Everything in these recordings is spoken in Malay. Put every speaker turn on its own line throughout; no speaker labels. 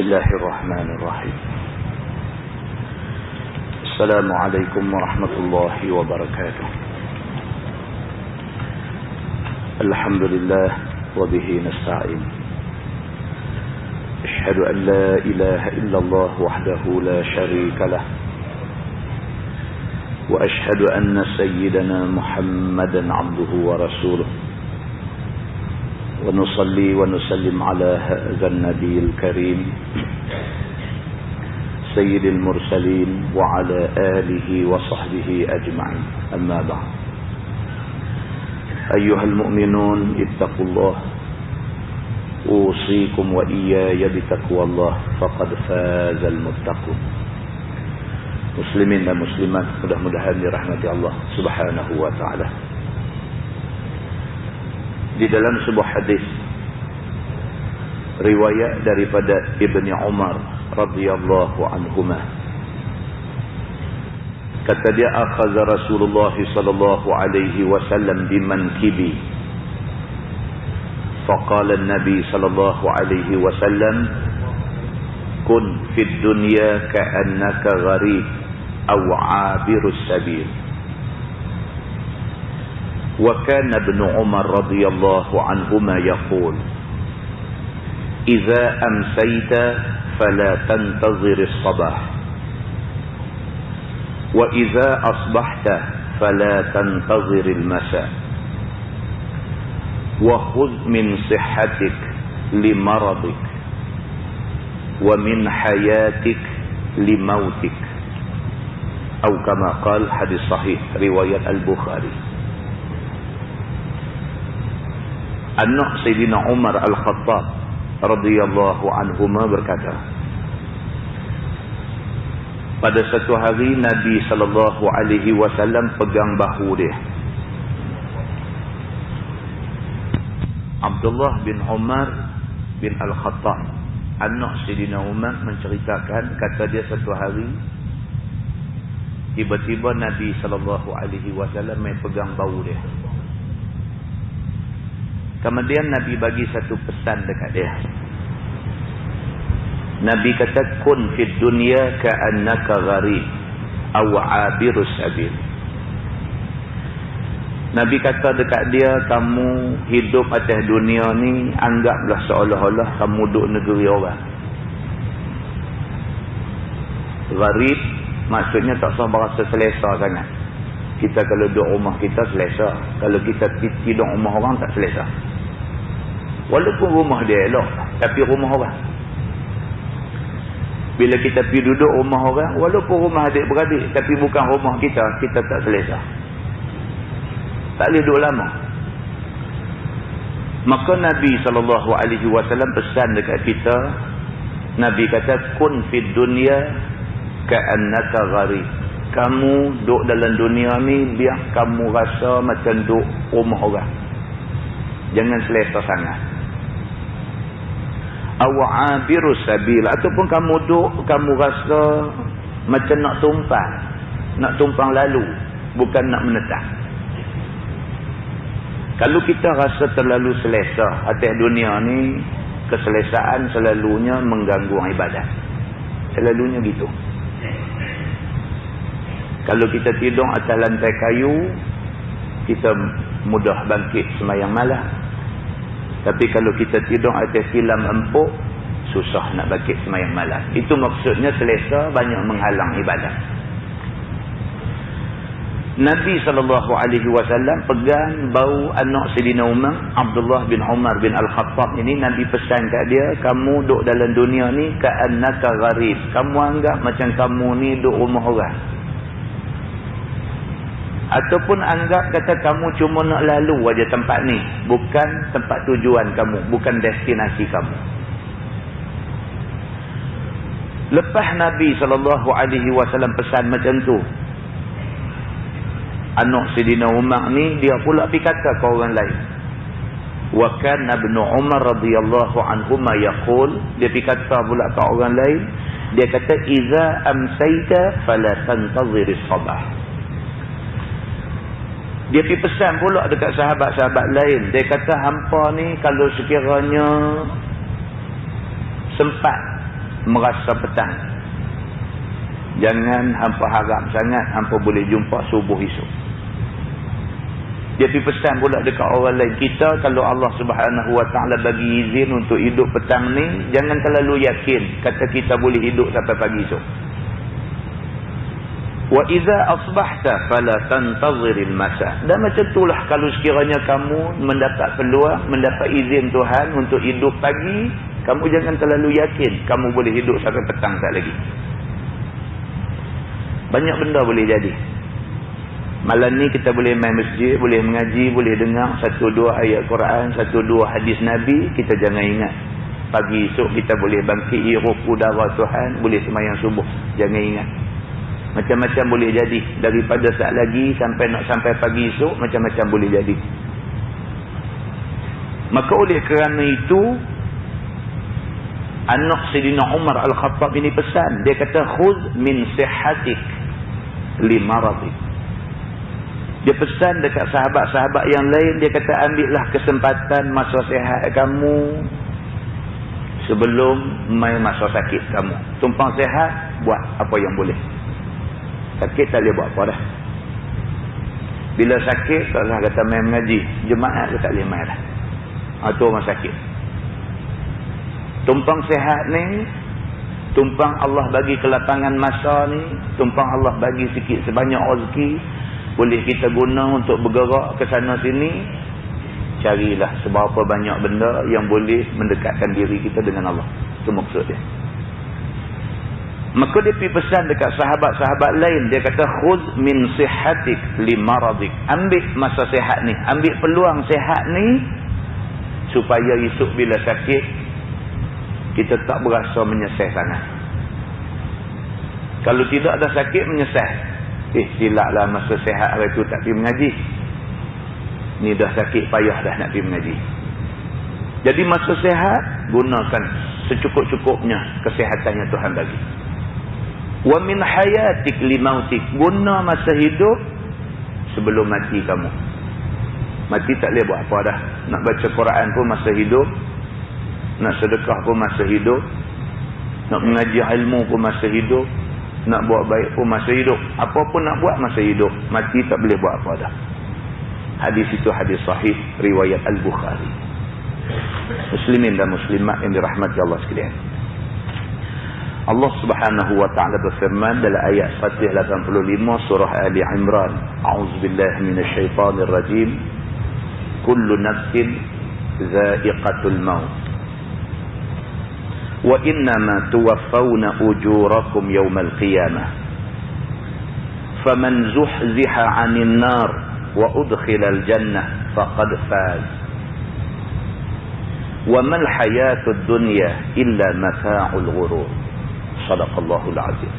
بسم الله الرحمن الرحيم. السلام عليكم ورحمة الله وبركاته. الحمد لله وبه نستعين. أشهد أن لا إله إلا الله وحده لا شريك له، وأشهد أن سيدنا محمدا عبده ورسوله، ونصلي ونسلم على هذا النبي الكريم سيد المرسلين وعلى آله وصحبه أجمعين. أما بعد، أيها المؤمنون اتقوا الله، أوصيكم وإياي بتقوى الله، فقد فاز المتقون. Muslimin dan muslimat, mudah-mudahan dirahmati Allah Subhanahu wa taala. Di dalam sebuah hadis riwayat daripada Ibnu Umar radhiyallahu anhuma, kata dia, akhadha Rasulullah sallallahu alaihi wasallam bimankibi, faqala an-nabi sallallahu alaihi wasallam, kun fid dunya ka'annaka gharib aw 'abirus sabil. وكان ابن عمر رضي الله عنهما يقول إذا أمسيت فلا تنتظر الصباح، وإذا أصبحت فلا تنتظر المساء، وخذ من صحتك لمرضك ومن حياتك لموتك، أو كما قال. حديث صحيح رواية البخاري. Anak Sayyidina Umar Al-Khattab radhiyallahu anhuma berkata, pada satu hari Nabi sallallahu alaihi wasallam pegang bahu dia. Abdullah bin Umar bin Al-Khattab, anak Sayyidina Umar, menceritakan, kata dia, satu hari tiba-tiba Nabi sallallahu alaihi wasallam main pegang bahu dia. Kemudian Nabi bagi satu pesan dekat dia. Nabi kata, kun fid dunya ka'annaka gharib aw 'abirus sabil. Nabi kata dekat dia, kamu hidup atas dunia ni anggaplah seolah-olah kamu duduk negeri orang. Gharib maksudnya tak usah berasa selesa sangat. Kita kalau duduk rumah kita selesa, kalau kita tidur rumah orang tak selesa. Walaupun rumah dia elok, tapi rumah orang. Bila kita pergi duduk rumah orang, walaupun rumah adik-beradik, tapi bukan rumah kita, kita tak selesa. Tak boleh duduk lama. Maka Nabi SAW pesan dekat kita. Nabi kata, kun fid dunya ka'annaka gharib. Kamu duduk dalam dunia ni, biar kamu rasa macam duduk rumah orang. Jangan selesa sangat. Aw 'abirus sabil, ataupun kamu duduk, kamu rasa macam nak tumpang lalu, bukan nak menetap. Kalau kita rasa terlalu selesa atas dunia ni, keselesaan selalunya mengganggu ibadat. Selalunya gitu. Kalau kita tidur atas lantai kayu, kita mudah bangkit sembahyang malam. Tapi kalau kita tidur atas tilam empuk, susah nak bangkit sembahyang malam. Itu maksudnya selesa banyak menghalang ibadat. Nabi SAW pegang bau anak Sayyidina Umar, Abdullah bin Umar bin Al-Khattab ini. Nabi pesan kat dia, kamu duduk dalam dunia ni ka'annaka gharib. Kamu anggap macam kamu ni duduk rumah orang. Ataupun anggap kata kamu cuma nak lalu aja tempat ni, bukan tempat tujuan kamu, bukan destinasi kamu. Lepas Nabi SAW pesan macam tu, anak Sayyidina Umar ni dia pula pergi kata ke orang lain. Wa kana Ibnu Umar radhiyallahu anhuma yaqul, dia pergi kata pula ke orang lain. Dia kata, iza amsayta fala tantazir as-sabah. Dia pergi pesan pula dekat sahabat-sahabat lain. Dia kata, hampa ni kalau sekiranya sempat merasa petang. Jangan hampa harap sangat hampa boleh jumpa subuh esok. Dia pergi pesan pula dekat orang lain. Kita kalau Allah Subhanahu Wa Taala bagi izin untuk hidup petang ni, jangan terlalu yakin kata kita boleh hidup sampai pagi esok. Wa idza asbahta fala tantaziril masa. Dan macam itulah kalau sekiranya kamu mendapat peluang, mendapat izin Tuhan untuk hidup pagi, kamu jangan terlalu yakin kamu boleh hidup sampai petang tak lagi. Banyak benda boleh jadi. Malam ni kita boleh main masjid, boleh mengaji, boleh dengar satu dua ayat Quran, satu dua hadis Nabi. Kita jangan ingat pagi esok kita boleh bangkit hirup udara Tuhan, boleh sembahyang subuh. Jangan ingat. Macam-macam boleh jadi. Daripada saat lagi sampai nak sampai pagi esok, macam-macam boleh jadi. Maka oleh kerana itu, anak Sayyidina Umar Al-Khattab ini pesan. Dia kata, khudh min sihatik li maradik. Dia pesan dekat sahabat-sahabat yang lain. Dia kata, ambillah kesempatan masa sihat kamu sebelum main masa sakit kamu. Tumpang sihat, buat apa yang boleh. Sakit tak boleh buat apa dah. Bila sakit, kalau kata main mengaji, jemaah tu tak boleh main dah. Itu orang sakit. Tumpang sihat ni, tumpang Allah bagi kelapangan masa ni, tumpang Allah bagi sikit sebanyak rezeki, boleh kita guna untuk bergerak ke sana sini. Carilah seberapa banyak benda yang boleh mendekatkan diri kita dengan Allah. Itu maksud dia. Maka dia pergi pesan dekat sahabat-sahabat lain. Dia kata, khudh min sihatik li maradik. Ambil masa sihat ni, ambil peluang sihat ni, supaya esok bila sakit kita tak berasa menyesal sangat. Kalau tidak ada sakit, menyesal. Silaplah masa sihat hari tu tak pergi mengaji. Ni dah sakit payah dah nak pergi mengaji. Jadi masa sihat, gunakan secukup-cukupnya kesihatan yang Tuhan bagi. Wa min hayatik li mautik. Guna masa hidup sebelum mati kamu. Mati tak boleh buat apa dah. Nak baca Quran pun masa hidup. Nak sedekah pun masa hidup. Nak mengaji ilmu pun masa hidup. Nak buat baik pun masa hidup. Apa pun nak buat masa hidup. Mati tak boleh buat apa dah. Hadis itu hadis sahih riwayat Al-Bukhari. Muslimin dan muslimat yang dirahmati Allah sekalian. Allah Subhanahu wa taala berfirman dalam ayat 185 surah Ali Imran, a'udzubillahi minasyaitonir rajim. Kullu nafsin dha'iqatul maut. Wa innama tuwaffawna ujurakum yawmal qiyamah. Faman zuhziha 'anil nar wa udkhilal jannah faqad faz. Wa mal hayatud dunya illa mata'ul ghurur. Sadaqallahul azim.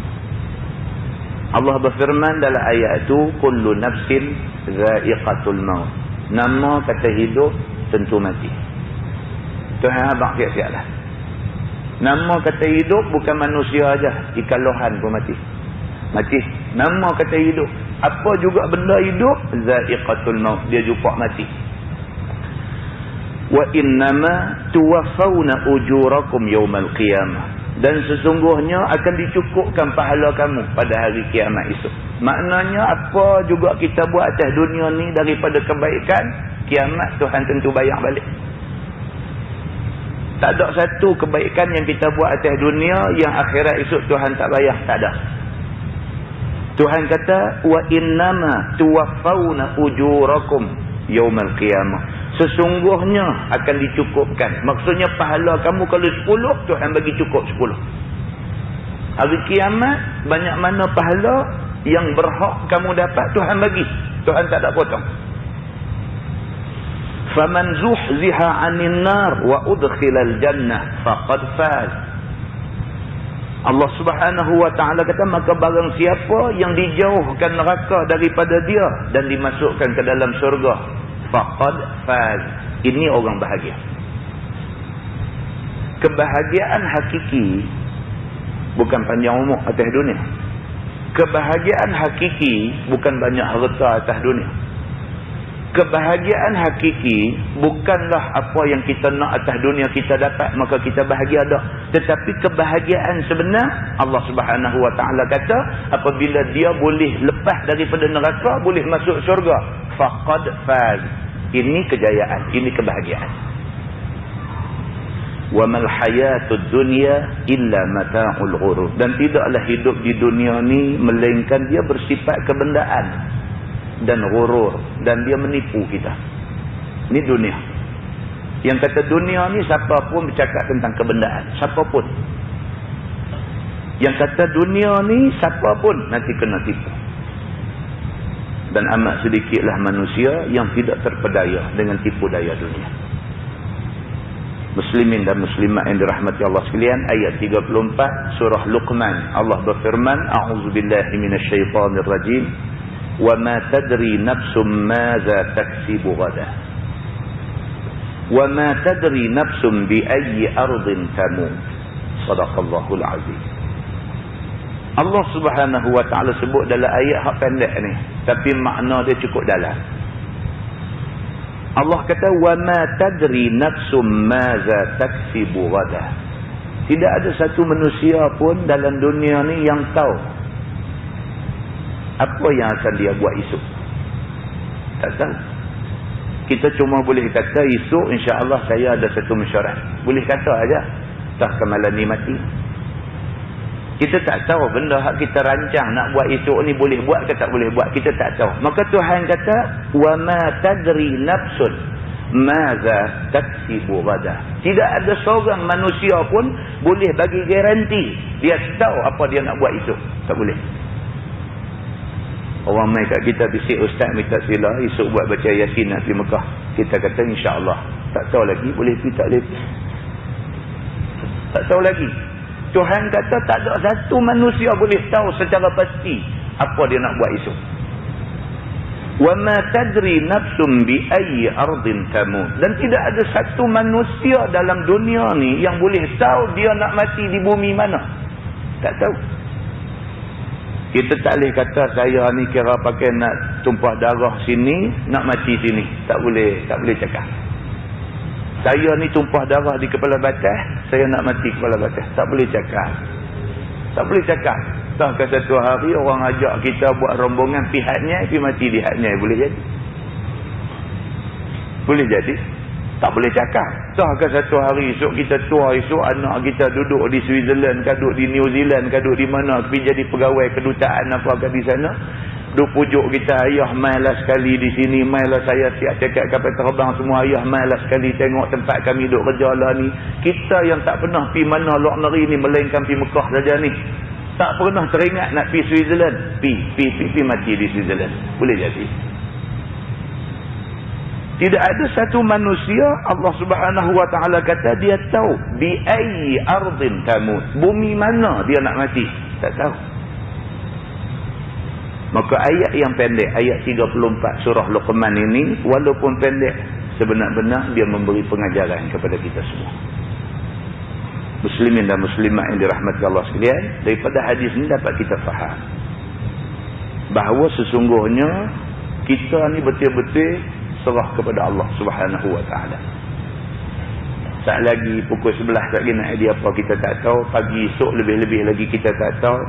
Allah berfirman dalam ayat itu, kullu nafsin dha'iqatul maut. Nama kata hidup tentu mati. Tuhan abang siap-siaplah. Nama kata hidup bukan manusia aja, ikan lohan pun mati. Mati. Nama kata hidup, apa juga benda hidup, dha'iqatul maut, dia jumpa mati. Wa innama tuwaffawna ujurakum yawmal qiyamah. Dan sesungguhnya akan dicukupkan pahala kamu pada hari kiamat esok. Maknanya apa juga kita buat atas dunia ni daripada kebaikan, kiamat Tuhan tentu bayar balik. Tak ada satu kebaikan yang kita buat atas dunia yang akhirat esok Tuhan tak bayar. Tak ada. Tuhan kata, wa innama tuwaffawna ujurakum yawmal qiyamah. Sesungguhnya akan dicukupkan. Maksudnya pahala kamu kalau 10, Tuhan bagi cukup 10. Hari kiamat, banyak mana pahala yang berhak kamu dapat, Tuhan bagi. Tuhan tak ada potong. Faman zuhziha 'anil nar wa udkhilal jannah faqad faz. Allah Subhanahu wa taala kata, maka barang siapa yang dijauhkan neraka daripada dia dan dimasukkan ke dalam syurga, faqad faz. Ini orang bahagia. Kebahagiaan hakiki bukan panjang umur atas dunia. Kebahagiaan hakiki bukan banyak harta atas dunia. Kebahagiaan hakiki bukanlah apa yang kita nak atas dunia kita dapat maka kita bahagia dah. Tetapi kebahagiaan sebenar Allah Subhanahu Wa Taala kata apabila dia boleh lepas daripada neraka, boleh masuk syurga, faqad faz. Ini kejayaan, ini kebahagiaan. Wa mal hayatud dunya illa mata'ul ghurur. Dan tidaklah hidup di dunia ni melainkan dia bersifat kebendaan dan ghurur, dan dia menipu kita. Ini dunia. Yang kata dunia ni siapa pun bercakap tentang kebendaan, siapa pun. Yang kata dunia ni siapa pun nanti kena tipu. Dan amat sedikitlah manusia yang tidak terpedaya dengan tipu daya dunia. Muslimin dan muslimat yang dirahmati Allah sekalian, ayat 34 surah Luqman, Allah berfirman, a'udzubillahi minasyaitonir rajim, wa ma tadri nafsum madza taksibu ghadan wa ma tadri nafsum bi ayyi ardin tamut. Sadaqallahul azim. Allah Subhanahu Wa Taala sebut dalam ayat hak pendek ni, tapi makna dia cukup dalam. Allah kata wa ma tadri nafsum madza taksibu ghadan. Tidak ada satu manusia pun dalam dunia ni yang tahu apa yang akan dia buat esok. Tak tahu. Kita cuma boleh kata esok insya-Allah saya ada satu mesyuarat. Boleh kata aja. Tak kemalan ni mati. Kita tak tahu benda hak kita rancang nak buat esok ni boleh buat ke tak boleh buat. Kita tak tahu. Maka Tuhan kata wa ma tadri nafsun madza taksibu ghadan. Tidak ada seorang manusia pun boleh bagi garanti dia tahu apa dia nak buat esok. Tak boleh. Orang main kat kita bisik, ustaz minta sila esok buat baca Yasin nak pergi Mekah. Kita kata insya-Allah. Tak tahu lagi boleh pergi tak boleh. Tak tahu lagi. Tuhan kata tak ada satu manusia boleh tahu secara pasti apa dia nak buat esok. Wa ma tadri nafsum bi ayyi ardin tamut. Dan tidak ada satu manusia dalam dunia ni yang boleh tahu dia nak mati di bumi mana. Tak tahu. Kita tak boleh kata saya ni kira pakai nak tumpah darah sini, nak mati sini. Tak boleh cakap. Saya ni tumpah darah di kepala batas, saya nak mati kepala batas. Tak boleh cakap. Tak boleh cakap. Takkan satu hari orang ajak kita buat rombongan pihaknya, pergi mati di haknya. Boleh jadi? Boleh jadi? Tak boleh cakap. Takkan satu hari esok kita tua, esok anak kita duduk di Switzerland, duduk di New Zealand, duduk di mana, pergi jadi pegawai kedutaan apa di sana. Duk pujuk kita, ayah mailah sekali di sini, mailah saya siap cakap kapal terbang semua, ayah mailah sekali tengok tempat kami duk kerja lah ni. Kita yang tak pernah pergi mana luar negeri ni, melainkan pergi Mekah saja ni. Tak pernah teringat nak pergi Switzerland. Pergi mati di Switzerland. Boleh jadi. Tidak ada satu manusia, Allah Subhanahu Wa Taala kata dia tahu bi ayyi ardin tamut. Bumi mana dia nak mati? Tak tahu. Maka ayat yang pendek, ayat 34 surah Luqman ini, walaupun pendek, sebenar-benar dia memberi pengajaran kepada kita semua. Muslimin dan muslimat yang dirahmati Allah sekalian, daripada hadis ini dapat kita faham bahawa sesungguhnya kita ni betul-betul serah kepada Allah Subhanahu Wa Taala. Tak lagi pukul 11 lagi nak idea apa kita tak tahu, pagi esok lebih-lebih lagi kita tak tahu,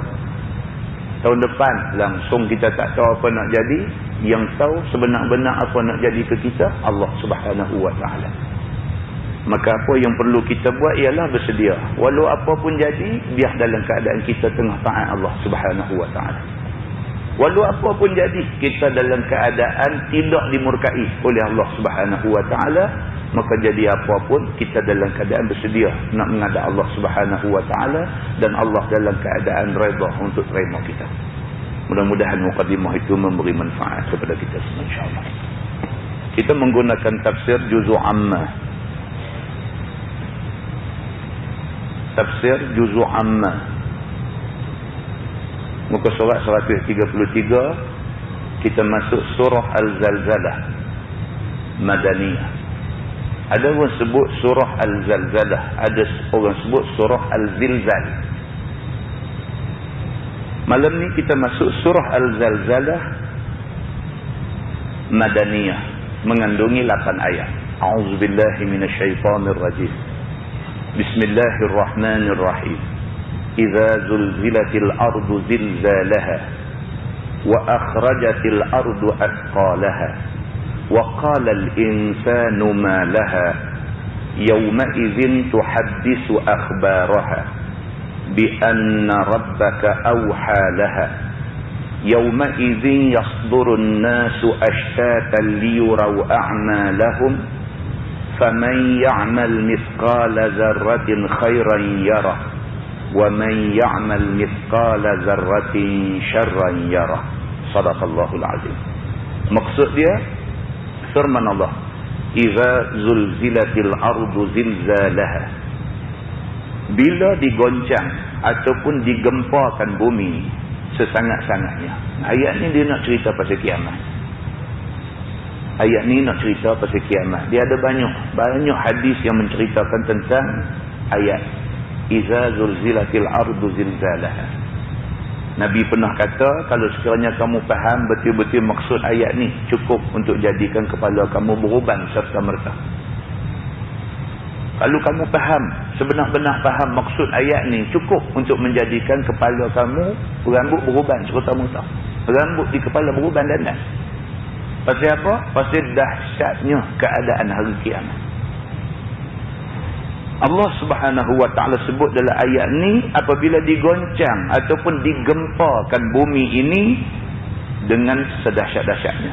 tahun depan langsung kita tak tahu apa nak jadi. Yang tahu sebenar-benar apa nak jadi ke kita Allah Subhanahu Wa Taala. Maka apa yang perlu kita buat ialah bersedia, walau apa pun jadi, biar dalam keadaan kita tengah taat Allah Subhanahu Wa Taala. Walau apa pun jadi, kita dalam keadaan tidak dimurkai oleh Allah Subhanahu Wa Taala, maka jadi apa pun kita dalam keadaan bersedia nak menghadap Allah Subhanahu Wa Taala, dan Allah dalam keadaan redha untuk terima kita. Mudah-mudahan mukadimah itu memberi manfaat kepada kita semua, insya-Allah. Kita menggunakan tafsir Juz'u Ammah. Tafsir Juz'u Ammah. Muka surat 133, kita masuk surah Al-Zalzalah Madaniyah. Ada orang sebut surah Al-Zalzalah, ada orang sebut surah Al-Zilzal. Malam ni kita masuk surah Al-Zalzalah Madaniyah. mengandungi 8 ayat. A'udzubillahi minasyaitonirrajim. Bismillahirrahmanirrahim. Idza zulzilatil ardu zilzalaha wa akhrajatil ardu athqalaha wa qala al insanu ma laha yawma idzin tuhaddisu akhbaraha bi anna rabbaka awha laha yawma idzin yasdurun nasu ashtatan liyuraw a'malahum faman ya'mal mithqala dzarratin khairan yarah wa man ya'mal mithqala dzarratin syarran yarah. Shadaqallahul azim. Maksud dia firman Allah, idza zulzilatil ardu zilzalaha, bila digoncang ataupun digempakan bumi sesangat-sangatnya. Ayat ni dia nak cerita pasal kiamat. Ayat ni nak cerita pasal kiamat. Dia ada banyak hadis yang menceritakan tentang ayat idza zulzilatil ardu zilzalaha. Nabi pernah kata, kalau sekiranya kamu faham betul-betul maksud ayat ni, cukup untuk jadikan kepala kamu beruban serta-merta. Kalau kamu faham, sebenar-benar faham maksud ayat ni, cukup untuk menjadikan kepala kamu rambut beruban serta-merta. Rambut di kepala beruban dandan. Pasal apa? Pasal dahsyatnya keadaan hari kiamat. Allah Subhanahu wa taala sebut dalam ayat ni, apabila digoncang ataupun digempakan bumi ini dengan sedahsyat-dahsyatnya.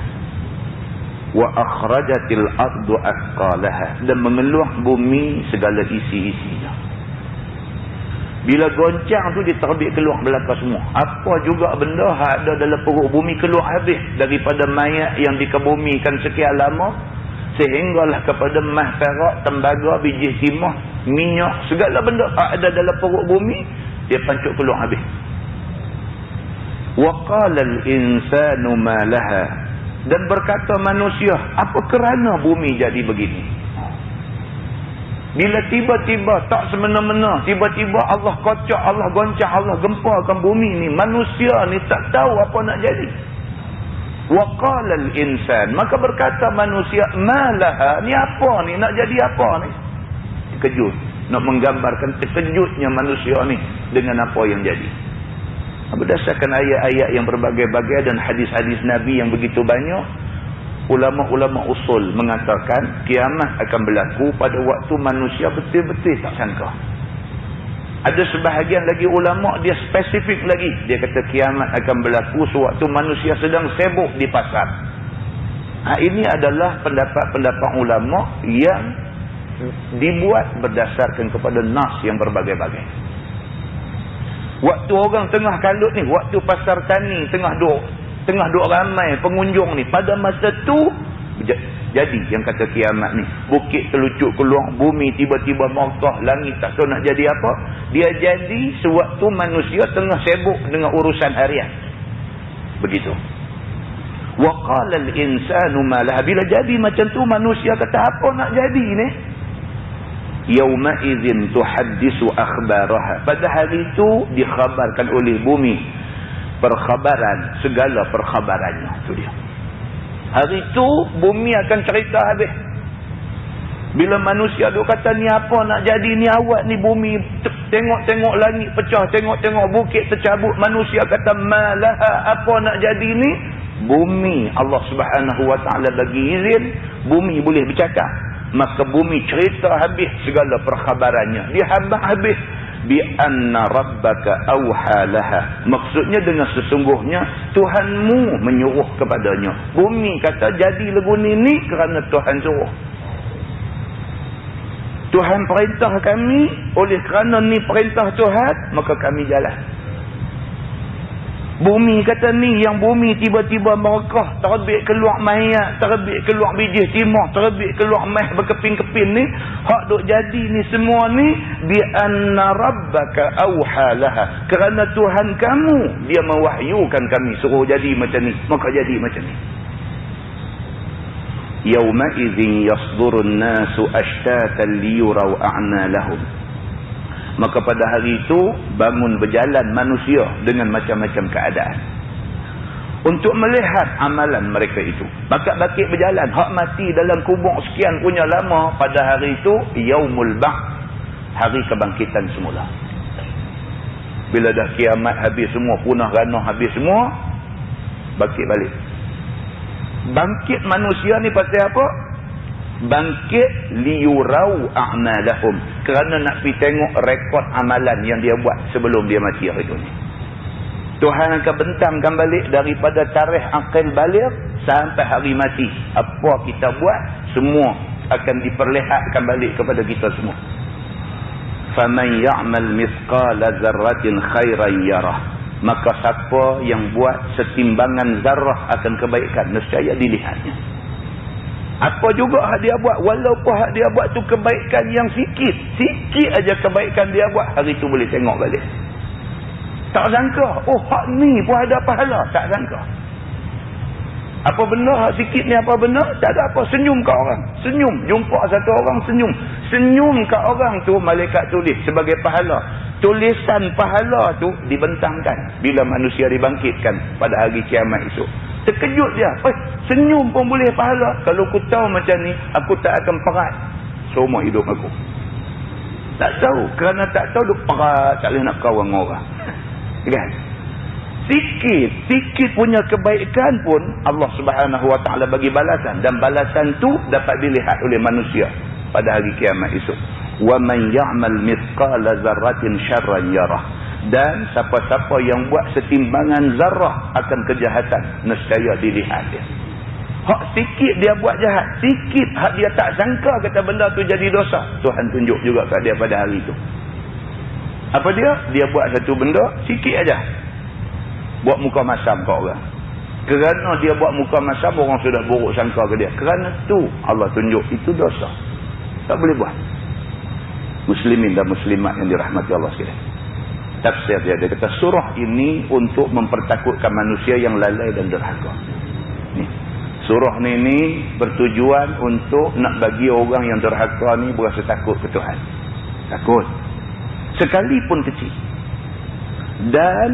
Wa akhrajatil ardu athqalaha, dan mengeluah bumi segala isi-isinya. Bila goncang tu diterbit keluar belaka semua. Apa juga benda ada dalam perut bumi keluar habis daripada mayat yang dikebumikan sekian lama, sehinggalah kepada emas, perak, tembaga, biji timah, minyak, segala benda ada dalam perut bumi, dia pancuk keluar habis. Wa qala al insanu ma laha, dan berkata manusia, apa kerana bumi jadi begini? Bila tiba-tiba tak semena-mena, tiba-tiba Allah kocok, Allah goncang, Allah gempakan bumi ni, manusia ni tak tahu apa nak jadi. Wa qala al insan, maka berkata manusia, malaha, ni apa ni, nak jadi apa ni? Terkejut, nak menggambarkan terkejutnya manusia ni dengan apa yang jadi. Berdasarkan ayat-ayat yang berbagai-bagai dan hadis-hadis Nabi yang begitu banyak, ulama-ulama usul mengatakan kiamat akan berlaku pada waktu manusia betul-betul tak sangka. Ada sebahagian lagi ulama dia spesifik lagi, dia kata kiamat akan berlaku sewaktu manusia sedang sibuk di pasar. Ini adalah pendapat-pendapat ulama yang dibuat berdasarkan kepada nas yang berbagai-bagai. Waktu orang tengah kalut ni, waktu pasar tani tengah duk ramai pengunjung ni, pada masa tu jadi yang kata kiamat ni. Bukit terlucuk keluar, bumi tiba-tiba merkah, langit tak tahu nak jadi apa. Dia jadi sewaktu manusia tengah sibuk dengan urusan harian. Begitu. Wa qala al insanu ma laha, bila jadi macam tu manusia kata apa nak jadi ni? Yauma idzin tuhaddisu akhbaraha, pada hari itu dikhabarkan oleh bumi perkhabaran, segala perkhabarannya. Itu dia. Hari itu bumi akan cerita habis. Bila manusia duk kata ni apa nak jadi ni, awak ni bumi tengok-tengok langit pecah, tengok-tengok bukit tercabut, manusia kata malaha, apa nak jadi ni? Bumi, Allah Subhanahu wa taala bagi izin bumi boleh bercakap. Maka bumi cerita habis segala perkhabarannya, dia habis bi anna rabbaka awha laha, maksudnya dengan sesungguhnya Tuhanmu menyuruh kepadanya. Bumi kata jadi lagu ni kerana Tuhan suruh. Tuhan perintah kami, oleh kerana ni perintah Tuhan, maka kami jalan. Bumi kata ni, yang bumi tiba-tiba merekah, terbit keluar mayat, terbit keluar biji timah, terbit keluar meh berkeping-keping ni, hak duk jadi ni semua ni bi anna rabbaka awha laha, kerana Tuhan kamu dia mewahyukan kami suruh jadi macam ni, maka jadi macam ni. Yauma idzin yasdurun nasu ashtatan liyuraw a'malahum, maka pada hari itu bangun berjalan manusia dengan macam-macam keadaan. untuk melihat amalan mereka itu. Bakit-bakit berjalan. Hak mati dalam kubur sekian punya lama, pada hari itu yaumul ba'ts, hari kebangkitan semula. Bila dah kiamat habis semua, punah ranah habis semua, bangkit balik. Bangkit manusia ni pasal apa? Bangkit liyurau a'malahum, kerana nak pergi tengok rekod amalan yang dia buat sebelum dia mati hari itu ni. Tuhan akan bentangkan balik daripada tarikh akil balik sampai hari mati. Apa kita buat, semua akan diperlihatkan balik kepada kita semua. Faman ya'mal mithqala dzarratin khairan yarah. Maka siapa yang buat setimbangan zarah akan kebaikan, nescaya dilihatnya. Apa juga hak dia buat, walaupun hak dia buat tu kebaikan yang sikit aja kebaikan dia buat, hari tu boleh tengok balik. Tak sangka, oh hak ni pun ada pahala, tak sangka. Apa benda hak sikit ni, apa benda? Tak ada apa, senyum kat orang. Senyum, jumpa satu orang senyum. Senyum kat orang tu, malaikat tulis sebagai pahala. Tulisan pahala tu dibentangkan bila manusia dibangkitkan pada hari kiamat esok. Terkejut dia, senyum pun boleh pahala. Kalau aku tahu macam ni, aku tak akan perat seumur hidup aku. Tak tahu, kerana tak tahu dia perat, tak boleh nak kawan orang. Kan? Sikit punya kebaikan pun Allah Subhanahu Wa Taala bagi balasan, dan balasan tu dapat dilihat oleh manusia pada hari kiamat esok. Wa man ya'mal mithqala dzarratin syarran yarah. Dan siapa-siapa yang buat setimbangan zarah akan kejahatan, nescaya dilihat dia. Hak sikit dia buat jahat, sikit hak dia tak sangka kata benda tu jadi dosa, Tuhan tunjuk juga kat dia pada hari itu. Apa dia? Dia buat satu benda sikit aja, buat muka masam kat orang. Kerana dia buat muka masam, orang sudah buruk sangka ke dia. Kerana tu Allah tunjuk itu dosa, tak boleh buat. Muslimin dan muslimat yang dirahmati Allah sekalian, tafsir dia kata surah ini untuk mempertakutkan manusia yang lalai dan derhaka. Ni surah ni bertujuan untuk nak bagi orang yang derhaka ni berasa takut ke Tuhan. Takut sekalipun kecil. Dan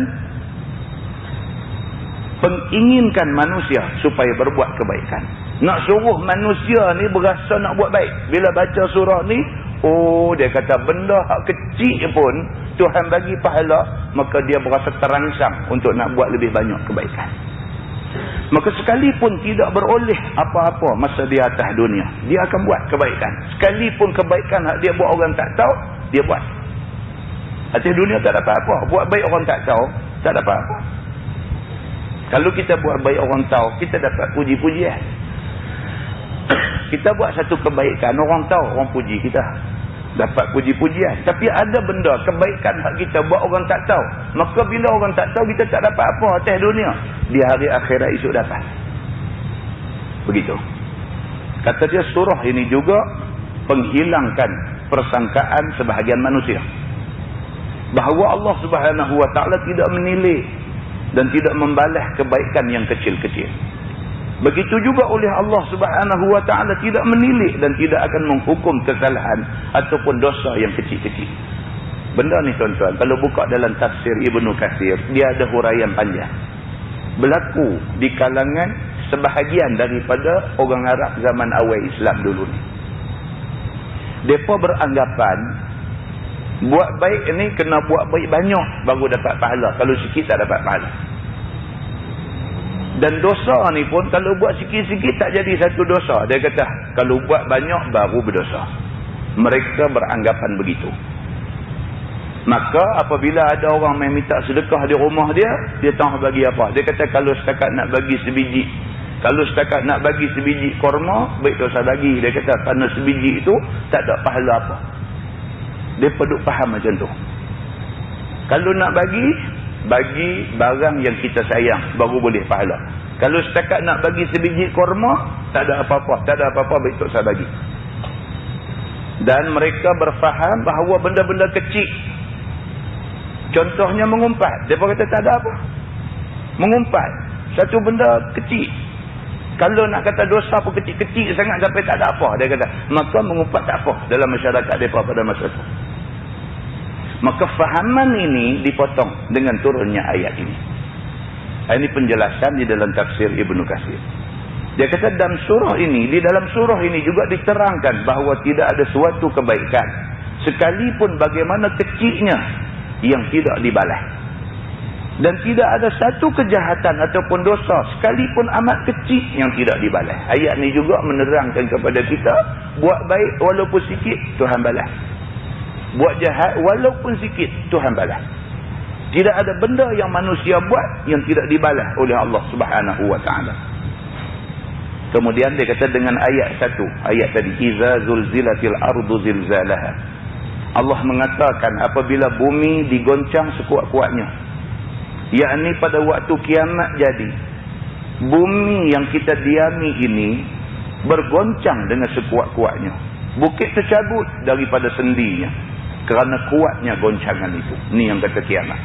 menginginkan manusia supaya berbuat kebaikan. Nak suruh manusia ni berasa nak buat baik. Bila baca surah ni, oh dia kata benda hak kecil pun Tuhan bagi pahala, maka dia berasa terangsang untuk nak buat lebih banyak kebaikan. Maka sekalipun tidak beroleh apa-apa masa di atas dunia, dia akan buat kebaikan. Sekalipun kebaikan hak dia buat orang tak tahu, dia buat. Atas dunia tak dapat apa. Buat baik orang tak tahu, tak dapat apa. Kalau kita buat baik orang tahu, kita dapat puji-pujian. Kita buat satu kebaikan, orang tahu, orang puji kita, dapat puji-pujian. Tapi ada benda kebaikan hak kita buat orang tak tahu, maka bila orang tak tahu, kita tak dapat apa atas dunia, di hari akhirat esok dapat. Begitu. Kata dia, surah ini juga penghilangkan persangkaan sebahagian manusia bahawa Allah Subhanahu Wa Taala tidak menilai dan tidak membalas kebaikan yang kecil-kecil. Begitu juga oleh Allah Subhanahu Wa Taala tidak menilai dan tidak akan menghukum kesalahan ataupun dosa yang kecil-kecil. Benda ni tuan-tuan, kalau buka dalam tafsir Ibnu Katsir, dia ada huraian panjang. Berlaku di kalangan sebahagian daripada orang Arab zaman awal Islam dulu ni. Mereka beranggapan buat baik ni kena buat baik banyak baru dapat pahala. Kalau sikit tak dapat pahala. Dan dosa ni pun kalau buat sikit-sikit tak jadi satu dosa. Dia kata kalau buat banyak baru berdosa. Mereka beranggapan begitu. Maka apabila ada orang main minta sedekah di rumah dia, dia tahu bagi apa. Dia kata kalau setakat nak bagi sebiji, kalau setakat nak bagi sebiji korma, baik dosa bagi. Dia kata kerana sebiji itu tak ada pahala apa. Dia perlu faham macam tu. Kalau nak bagi barang yang kita sayang, baru boleh pahala. Kalau setakat nak bagi sebiji korma, tak ada apa-apa, baik tak usah bagi. Dan mereka berfaham bahawa benda-benda kecil, contohnya mengumpat, mereka kata tak ada apa. Mengumpat satu benda kecil, kalau nak kata dosa pun kecil-kecil sangat sampai tak ada apa, dia kata, maka mengumpat tak apa dalam masyarakat mereka pada masa itu. Maka fahaman ini dipotong dengan turunnya ayat ini. Ini penjelasan di dalam tafsir Ibnu Katsir. Dia kata dalam surah ini, di dalam surah ini juga diterangkan bahawa tidak ada suatu kebaikan sekalipun bagaimana kecilnya yang tidak dibalas. Dan tidak ada satu kejahatan ataupun dosa sekalipun amat kecil yang tidak dibalas. Ayat ni juga menerangkan kepada kita, buat baik walaupun sikit, Tuhan balas. Buat jahat walaupun sikit, Tuhan balas. Tidak ada benda yang manusia buat yang tidak dibalas oleh Allah Subhanahu wa taala. Kemudian dia kata dengan ayat satu, ayat tadi, iza zulzilatil ardu zilzalaha. Allah mengatakan apabila bumi digoncang sekuat-kuatnya, yakni pada waktu kiamat jadi, bumi yang kita diami ini bergoncang dengan sekuat-kuatnya. Bukit tercabut daripada sendinya kerana kuatnya goncangan itu. Ni yang kata kiamat.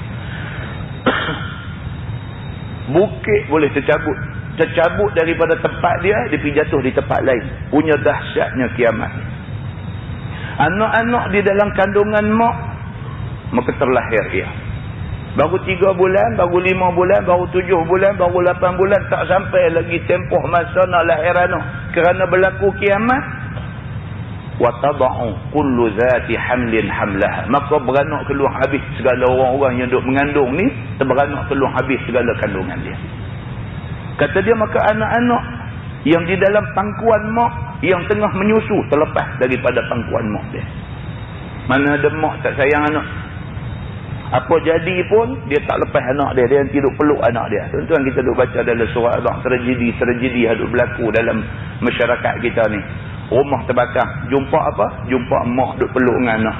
Bukit boleh tercabut daripada tempat dia pergi jatuh di tempat lain. Punya dahsyatnya kiamat. Anak-anak di dalam kandungan mak, maka terlahir ia. Baru 3 bulan, baru 5 bulan, baru 7 bulan, baru 8 bulan, tak sampai lagi tempoh masa nak lahir anak. Kerana berlaku kiamat, wa tada'u kullu zati hamlin hamlaha. Maka beranak keluar habis segala orang-orang yang duk mengandung ni, beranak keluar habis segala kandungan dia. Kata dia, maka anak-anak yang di dalam pangkuan mak yang tengah menyusu terlepas daripada pangkuan mak dia. Mana ada mak tak sayang anak, apa jadi pun dia tak lepas anak dia, dia tidur peluk anak dia. Tuan-tuan, kita duk baca dalam surah Al-Baqarah, tragedi hadut berlaku dalam masyarakat kita ni. Rumah terbakar, jumpa apa? Jumpa mak duk peluk dengan anak.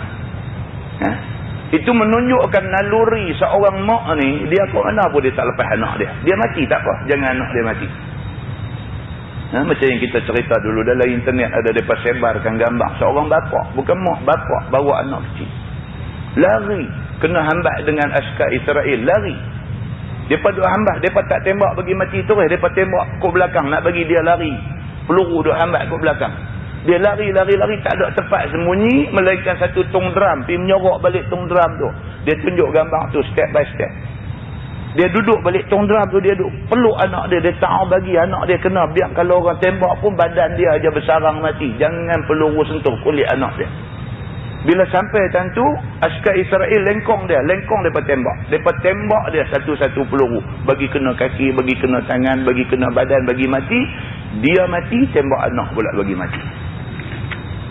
Itu menunjukkan naluri seorang mak ni, dia kok mana pun dia tak lepas anak dia. Dia mati tak apa, jangan anak dia mati. Macam yang kita cerita dulu dalam internet, ada mereka sebarkan gambar seorang bapa, bukan mak, bapa bawa anak kecil lari, kena hambat dengan askar Israel, lari. Mereka duk hambat, mereka tak tembak bagi mati terus, mereka tembak ke belakang nak bagi dia lari. Peluru duk hambat ke belakang. Dia lari, tak ada tempat sembunyi, melainkan satu tong drum, pergi menyorok balik tong drum tu. Dia tunjuk gambar tu step by step. Dia duduk balik tong drum tu, dia duduk peluk anak dia, dia tak bagi anak dia kena. Biar kalau orang tembak pun badan dia aja bersarang mati, jangan peluru sentuh kulit anak dia. Bila sampai tentu, askar Israel lengkong mereka tembak. Mereka tembak dia satu-satu peluru. Bagi kena kaki, bagi kena tangan, bagi kena badan, bagi mati. Dia mati, tembak anak pula bagi mati.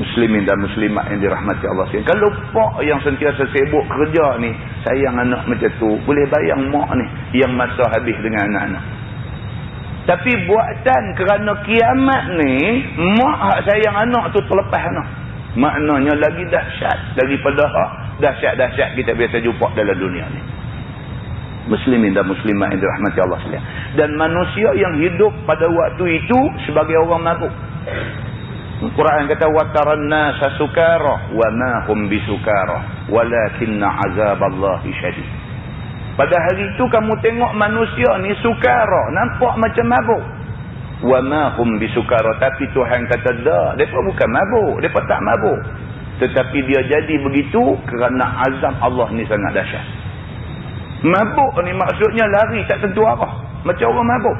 Muslimin dan muslimat yang dirahmati Allah sekalian. Kalau pak yang sentiasa sibuk kerja ni, sayang anak macam tu, boleh bayang mak ni yang masa habis dengan anak-anak. Tapi buatan kerana kiamat ni, mak hak sayang anak tu terlepas anak. Maknanya lagi dahsyat daripada dahsyat-dahsyat kita biasa jumpa dalam dunia ni. Muslimin dan muslimat yang dirahmati Allah sekalian. Dan manusia yang hidup pada waktu itu sebagai orang mabuk. Al-Quran kata wataran nasa sukara wa ma hum bisukara walakinna azaballahi syadid. Pada hari itu kamu tengok manusia ni sukara, nampak macam mabuk. Wa ma hum bisukara, tapi Tuhan kata dah, depa bukan mabuk, depa tak mabuk. Tetapi dia jadi begitu kerana azab Allah ni sangat dahsyat. Mabuk ni maksudnya lari tak tentu arah, macam orang mabuk.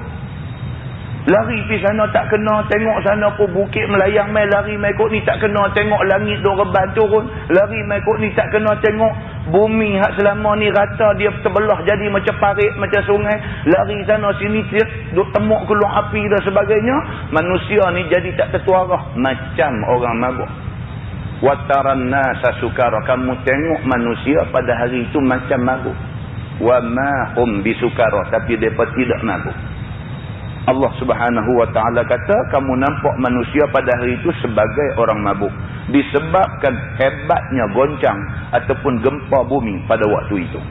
Lari pergi sana tak kena, tengok sana pun bukit melayang mai, lari mai kot ni tak kena, tengok langit duk reban turun, lari mai kot ni tak kena, tengok bumi hak selama ni rata dia terbelah jadi macam parit, macam sungai, lari sana sini duk temuk keluar api dan sebagainya. Manusia ni jadi tak tertuarah macam orang mabuk. Wataran nasa sukara, kamu tengok manusia pada hari itu macam mabuk. Wa ma hum bisukara, tapi mereka tidak mabuk. Allah Subhanahu wa ta'ala kata kamu nampak manusia pada hari itu sebagai orang mabuk disebabkan hebatnya goncang ataupun gempa bumi pada waktu itu.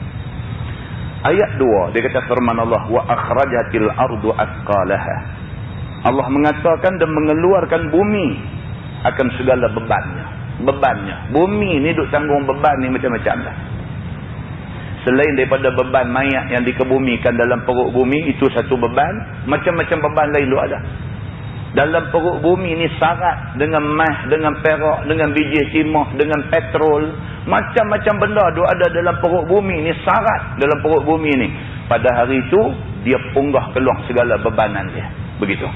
Ayat 2 dia kata firman Allah wa akhrajatil ardu athqalaha. Allah mengatakan dan mengeluarkan bumi akan segala bebannya. Bumi ni duk tanggung beban ni macam-macam dah. Selain daripada beban mayat yang dikebumikan dalam perut bumi, itu satu beban. Macam-macam beban lain lu ada. Dalam perut bumi ni syarat dengan emas, dengan perak, dengan biji timah, dengan petrol. Macam-macam benda du ada dalam perut bumi ni, syarat dalam perut bumi ni. Pada hari itu, dia punggah keluar segala bebanan dia. Begitu.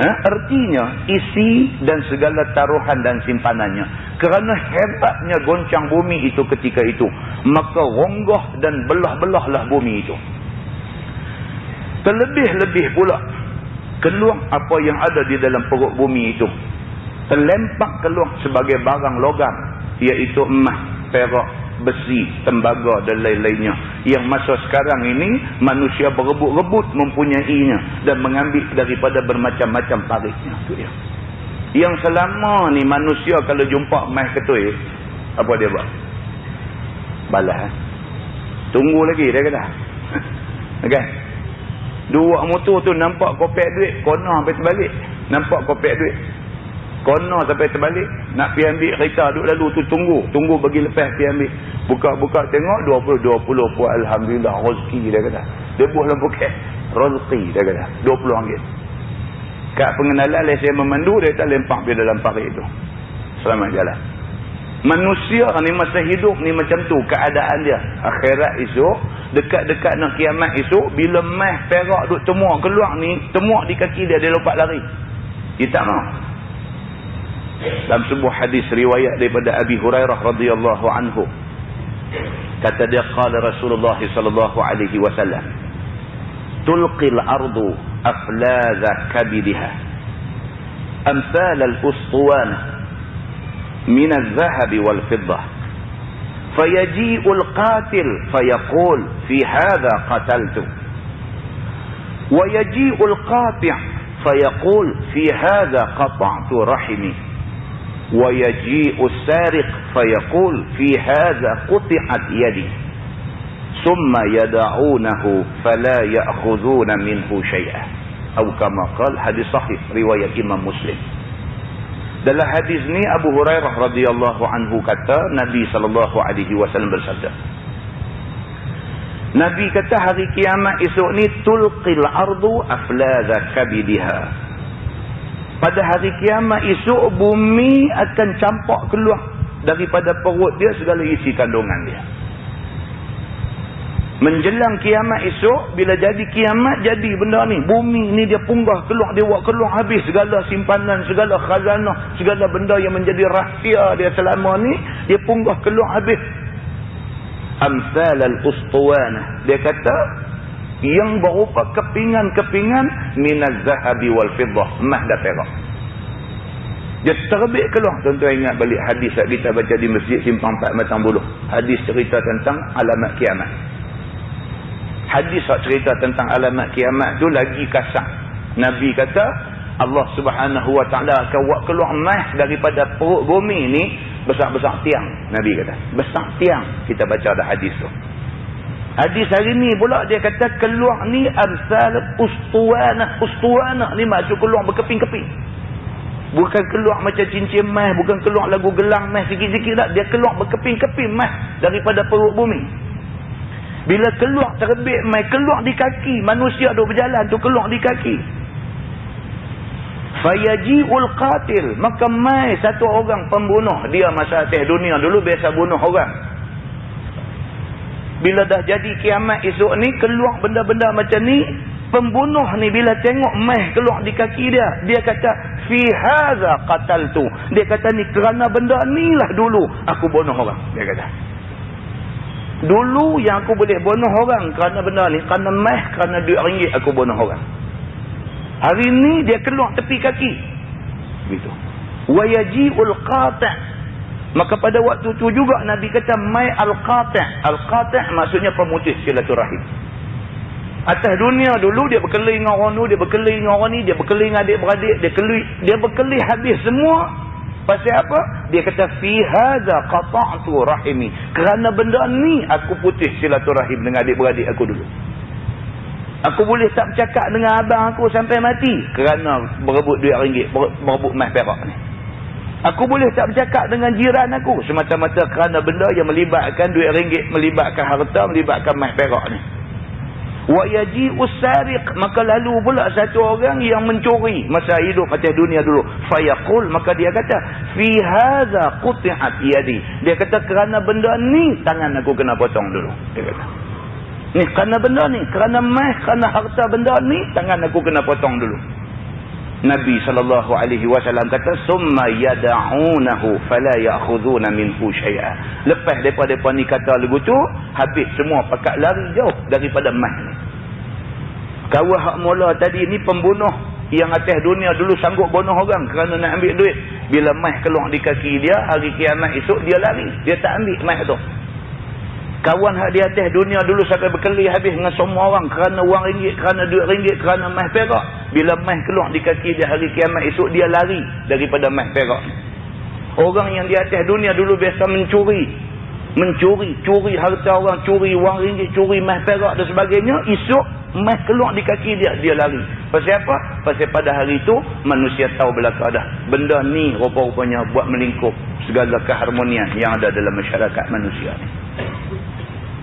Artinya isi dan segala taruhan dan simpanannya. Kerana hebatnya goncang bumi itu ketika itu, maka ronggah dan belah-belahlah bumi itu. Terlebih-lebih pula keluar apa yang ada di dalam perut bumi itu, terlempak keluar sebagai barang logam, iaitu emas, perak, besi, tembaga dan lain-lainnya, yang masa sekarang ini manusia berebut-rebut mempunyainya dan mengambil daripada bermacam-macam paritnya. Itu dia. Yang selama ni manusia kalau jumpa emas ketui, apa dia buat? Balas. Tunggu lagi dia kata. Okay? Dua motor tu nampak kopek duit, kona sampai terbalik. Nampak kopek duit, kona sampai terbalik. Nak pergi ambil kereta duduk lalu tu tunggu bagi lepas pergi ambil. Buka tengok 20 pun alhamdulillah rezeki dia kata. Dia buah dalam poket. Rezeki dia kata. RM20. Kat pengenalan lesen memandu dia tak lempak dia dalam parit tu. Selamat jalan. Manusia ni masa hidup ni macam tu keadaan dia. Akhirat esok, dekat-dekat nak kiamat esok, bila emas perak duk temuak keluar ni, temuak di kaki dia lompat lari. Dia tak mau. Dalam sebuah hadis riwayat daripada Abi Hurairah radhiyallahu anhu, kata dia, qala Rasulullah sallallahu alaihi wasallam, tulqil ardu aflaza kabidha amsal al-usṭuwanah من الذهب والفضة فيجيء القاتل فيقول في هذا قتلت ويجيء القاطع فيقول في هذا قطعت رحمي ويجيء السارق فيقول في هذا قطعت يدي ثم يدعونه فلا يأخذون منه شيئا أو كما قال. Hadis sahih riwayat Imam Muslim. Dalam hadis ni Abu Hurairah radhiyallahu anhu kata, Nabi sallallahu alaihi wasallam bersabda, Nabi kata hari kiamat esok ni tulqil ardu aflaza kabidha. Pada hari kiamat esok bumi akan campak keluar daripada perut dia segala isi kandungan dia. Menjelang kiamat esok, bila jadi kiamat, jadi benda ni. Bumi ni dia punggah keluar, dia buat keluar habis segala simpanan, segala khazanah, segala benda yang menjadi rahsia dia selama ni, dia punggah keluar habis. Amsal al-usṭuwanah. Dia kata, yang berupa kepingan-kepingan minaz zahabi wal fiddah, emas dan perak. Dia terbit keluar. Tuan-tuan ingat balik hadis yang kita baca di Masjid Simpang 4 Matang Buluh. Hadis cerita tentang alamat kiamat. Hadis yang cerita tentang alamat kiamat tu lagi kasar. Nabi kata Allah Subhanahu Wa Taala akan buat keluar emas daripada perut bumi ni besar-besar tiang. Nabi kata besar tiang. Kita baca dah hadis tu. Hadis hari ni pula dia kata keluar ni amsal usṭuwanah. Usṭuwanah ni maksud keluar berkeping-keping. Bukan keluar macam cincin emas, bukan keluar lagu gelang emas sikit-sikit tak. Dia keluar berkeping-keping emas daripada perut bumi. Bila keluar terbit mai keluar di kaki manusia duk berjalan tu, keluar di kaki. Fayaji'ul qatil, maka mai satu orang pembunuh. Dia masa atas dunia dulu biasa bunuh orang. Bila dah jadi kiamat esok ni, keluar benda-benda macam ni, pembunuh ni bila tengok mai keluar di kaki dia, dia kata fi hadza qataltu. Dia kata ni kerana benda ni lah dulu aku bunuh orang. Dia kata dulu yang aku boleh bunuh orang kerana benda ni, kerana emas, kerana duit ringgit aku bunuh orang. Hari ni dia keluar tepi kaki. Begitu. Wa yaji'ul qati'. Maka pada waktu tu juga Nabi kata mai al-qati'. Al-qati' maksudnya pemutus silaturahim. Atas dunia dulu dia berkeli dengan orang tu, dia berkeli dengan orang ni, dia berkeli dengan adik-beradik, dia berkeli habis semua. Pasal apa? Dia kata fi hadza qata'tu rahimi. Kerana benda ni aku putus silaturahim dengan adik-beradik aku dulu. Aku boleh tak bercakap dengan abang aku sampai mati kerana berebut duit ringgit, berebut emas perak ni. Aku boleh tak bercakap dengan jiran aku semata-mata kerana benda yang melibatkan duit ringgit, melibatkan harta, melibatkan emas perak ni. Wa yaji'us sariq, maka lalu pula satu orang yang mencuri masa hidup atas dunia dulu. Fayaqul, maka dia kata fi hadza quti'at yadi. Dia kata kerana benda ni tangan aku kena potong dulu. Dia kata Ni kerana benda ni, kerana mai, kerana harta benda ni, tangan aku kena potong dulu. Nabi SAW kata, summa yada'unahu fala ya'khuduna minhu syai'a. Lepas depa ni kata lagu tu, habis semua pakat lari jauh daripada mai ni. Kawan hak mula tadi ni pembunuh yang atas dunia dulu sanggup bunuh orang kerana nak ambil duit. Bila mai keluar di kaki dia, hari kiamat esok dia lari. Dia tak ambil mai tu. Kawan hak di atas dunia dulu sampai berkeli habis dengan semua orang kerana wang ringgit, kerana duit ringgit, kerana mai perak. Bila mai keluar di kaki dia hari kiamat esok, dia lari daripada mai perak. Orang yang di atas dunia dulu biasa curi harta orang, curi wang ringgit, curi mai perak dan sebagainya. Esok mai keluar di kaki dia, dia lari. Pasal apa? Pasal pada hari itu manusia tahu belaka dah. Benda ni rupa-rupanya buat melingkup segala keharmonian yang ada dalam masyarakat manusia ni.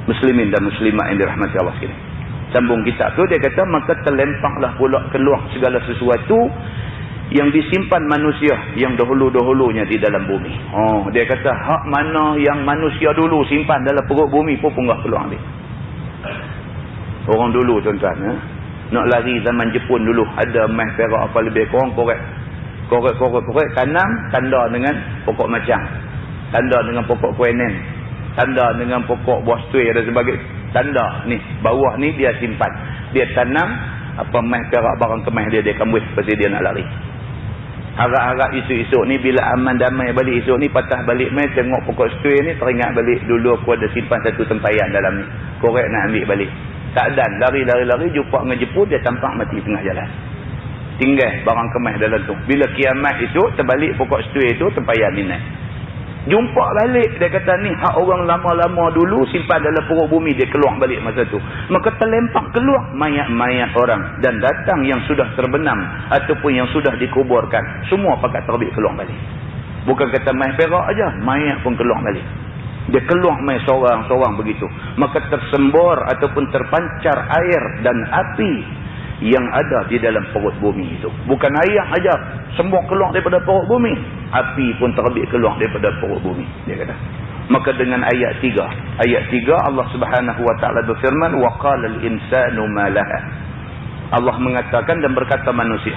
Muslimin dan muslimat yang dirahmati Allah sekalian. Sambung kitab tu dia kata, maka terlempaklah pula keluar segala sesuatu yang disimpan manusia yang dahulu-dahulunya di dalam bumi. Dia kata hak mana yang manusia dulu simpan dalam perut bumi pun punggah keluar ni. Orang dulu tuan-tuan, nak lari zaman Jepun dulu, ada emas perak apa lebih kurang korek tanam, tanda dengan pokok macang, tanda dengan pokok kuenen, tanda dengan pokok buah setui dan sebagainya. Tanda ni, bawah ni dia simpan. Dia tanam apa emas perak barang kemas dia kambus pasal dia nak lari. Harap-harap esok-esok ni bila aman damai balik esok ni, patah balik mai tengok pokok setui ni, teringat balik dulu aku ada simpan satu tempayan dalam ni. Korek nak ambil balik. Keadaan lari-lari jumpa dengan Jepun, dia tampak mati tengah jalan. Tinggal barang kemas dalam tu. Bila kiamat itu terbalik pokok setui itu, tempayan ni naik. Jumpa balik, dia kata ni hak orang lama-lama dulu simpan dalam perut bumi, dia keluar balik masa tu. Maka terlempak keluar mayat-mayat orang dan datang yang sudah terbenam ataupun yang sudah dikuburkan. Semua pakat terbit keluar balik. Bukan kata mayat perak aja, mayat pun keluar balik. Dia keluar mai seorang-seorang begitu. Maka tersembur ataupun terpancar air dan api yang ada di dalam perut bumi itu. Bukan air aja, semua keluar daripada perut bumi. Api pun terbit keluar daripada perut bumi, dia kata. Maka dengan ayat 3 Allah Subhanahu wa taala berfirman, wa qala al-insanu ma laha. Allah mengatakan dan berkata manusia,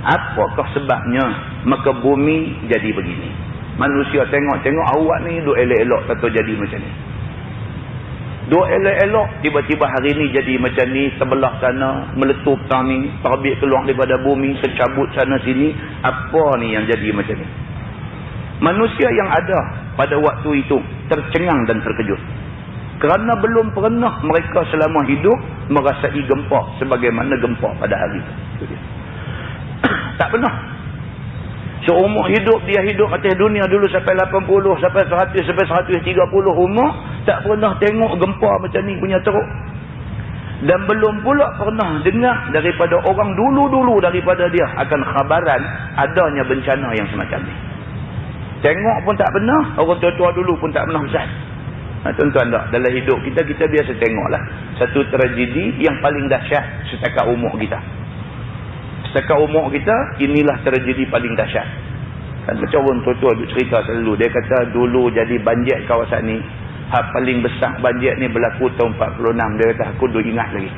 apakah sebabnya maka bumi jadi begini? Manusia tengok awak ni duk elok-elok tentu jadi macam ni. Duk elok-elok tiba-tiba hari ni jadi macam ni, sebelah sana meletup sana ni, terbit keluar daripada bumi, tercabut sana sini. Apa ni yang jadi macam ni? Manusia yang ada pada waktu itu tercengang dan terkejut. Kerana belum pernah mereka selama hidup merasai gempa sebagaimana gempa pada hari itu. Tak pernah. Seumur hidup dia hidup atas dunia dulu sampai 80, sampai 100, sampai 130 umur, tak pernah tengok gempa macam ni punya teruk. Dan belum pula pernah dengar daripada orang dulu-dulu daripada dia akan khabaran adanya bencana yang semacam ni. Tengok pun tak pernah, orang tua-tua dulu pun tak pernah usah. Tuan-tuan tak, dalam hidup kita biasa tengoklah satu tragedi yang paling dahsyat setakat umur kita. Setakat umur kita, inilah tragedi paling dahsyat. Kan macam orang tua-tua duk cerita selalu. Dia kata dulu jadi banjir kawasan ni. Hak paling besar banjir ni berlaku tahun 46. Dia kata aku duk ingat lagi.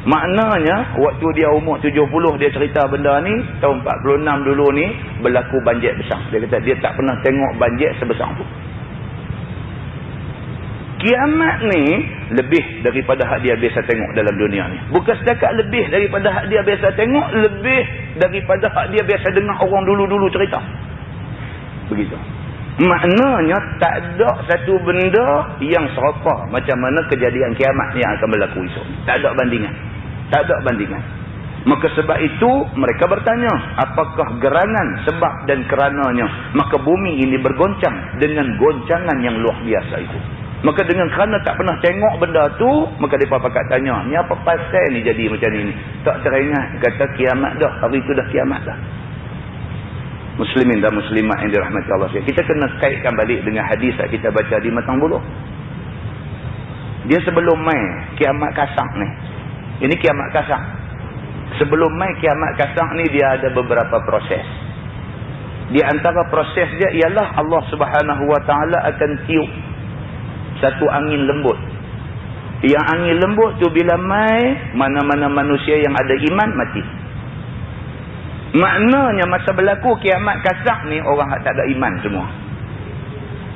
Maknanya waktu dia umur 70 dia cerita benda ni. Tahun 46 dulu ni berlaku banjir besar. Dia kata dia tak pernah tengok banjir sebesar tu. Kiamat ni lebih daripada hak dia biasa tengok dalam dunia ni. Bukan setakat lebih daripada hak dia biasa tengok, lebih daripada hak dia biasa dengar orang dulu-dulu cerita. Begitu. Maknanya tak ada satu benda yang serupa macam mana kejadian kiamat yang akan berlaku esok. Tak ada bandingan. Tak ada bandingan. Maka sebab itu mereka bertanya, apakah gerangan sebab dan kerananya maka bumi ini bergoncang dengan goncangan yang luar biasa itu. Maka dengan kerana tak pernah tengok benda tu, maka mereka pakat tanya, ni apa pasal ni jadi macam ni? Tak teringat, kata kiamat dah, hari tu dah kiamat dah. Muslimin dan muslimat yang dirahmati Allah. Kita kena kaitkan balik dengan hadis yang kita baca di Matang Buluh. Dia sebelum mai kiamat kasang ni. Ini kiamat kasang. Sebelum mai kiamat kasang ni dia ada beberapa proses. Di antara proses dia ialah Allah Subhanahu wa taala akan tiup satu angin lembut Yang angin lembut tu bila mai, mana-mana manusia yang ada iman mati. Maknanya masa berlaku kiamat kasar ni, orang yang tak ada iman semua.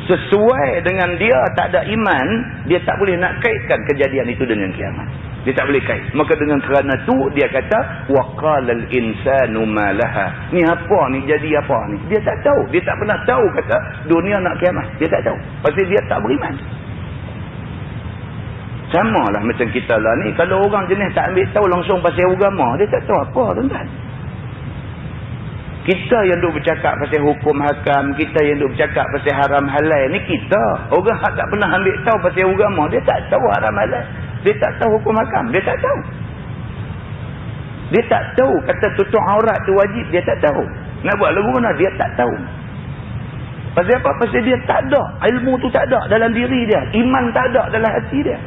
Sesuai dengan dia tak ada iman, dia tak boleh nak kaitkan kejadian itu dengan kiamat. Dia tak boleh kait. Maka dengan kerana tu dia kata waqalal insanu ma laha. Ni apa ni, jadi apa ni? Dia tak tahu. Dia tak pernah tahu kata dunia nak kiamat. Dia tak tahu. Pasal dia tak beriman. Samalah macam kita lah ni, kalau orang jenis tak ambil tahu langsung pasal agama, dia tak tahu apa tuan-tuan. Kita yang duk bercakap pasal hukum hakam, kita yang duk bercakap pasal haram halal ni kita. Orang tak pernah ambil tahu pasal agama, dia tak tahu haram halal. Dia tak tahu hukum hakam, dia tak tahu. Dia tak tahu kata tutup aurat tu wajib, dia tak tahu. Nak buat lagu mana, dia tak tahu. Pasal apa? Pasal dia tak ada, ilmu tu tak ada dalam diri dia, iman tak ada dalam hati dia.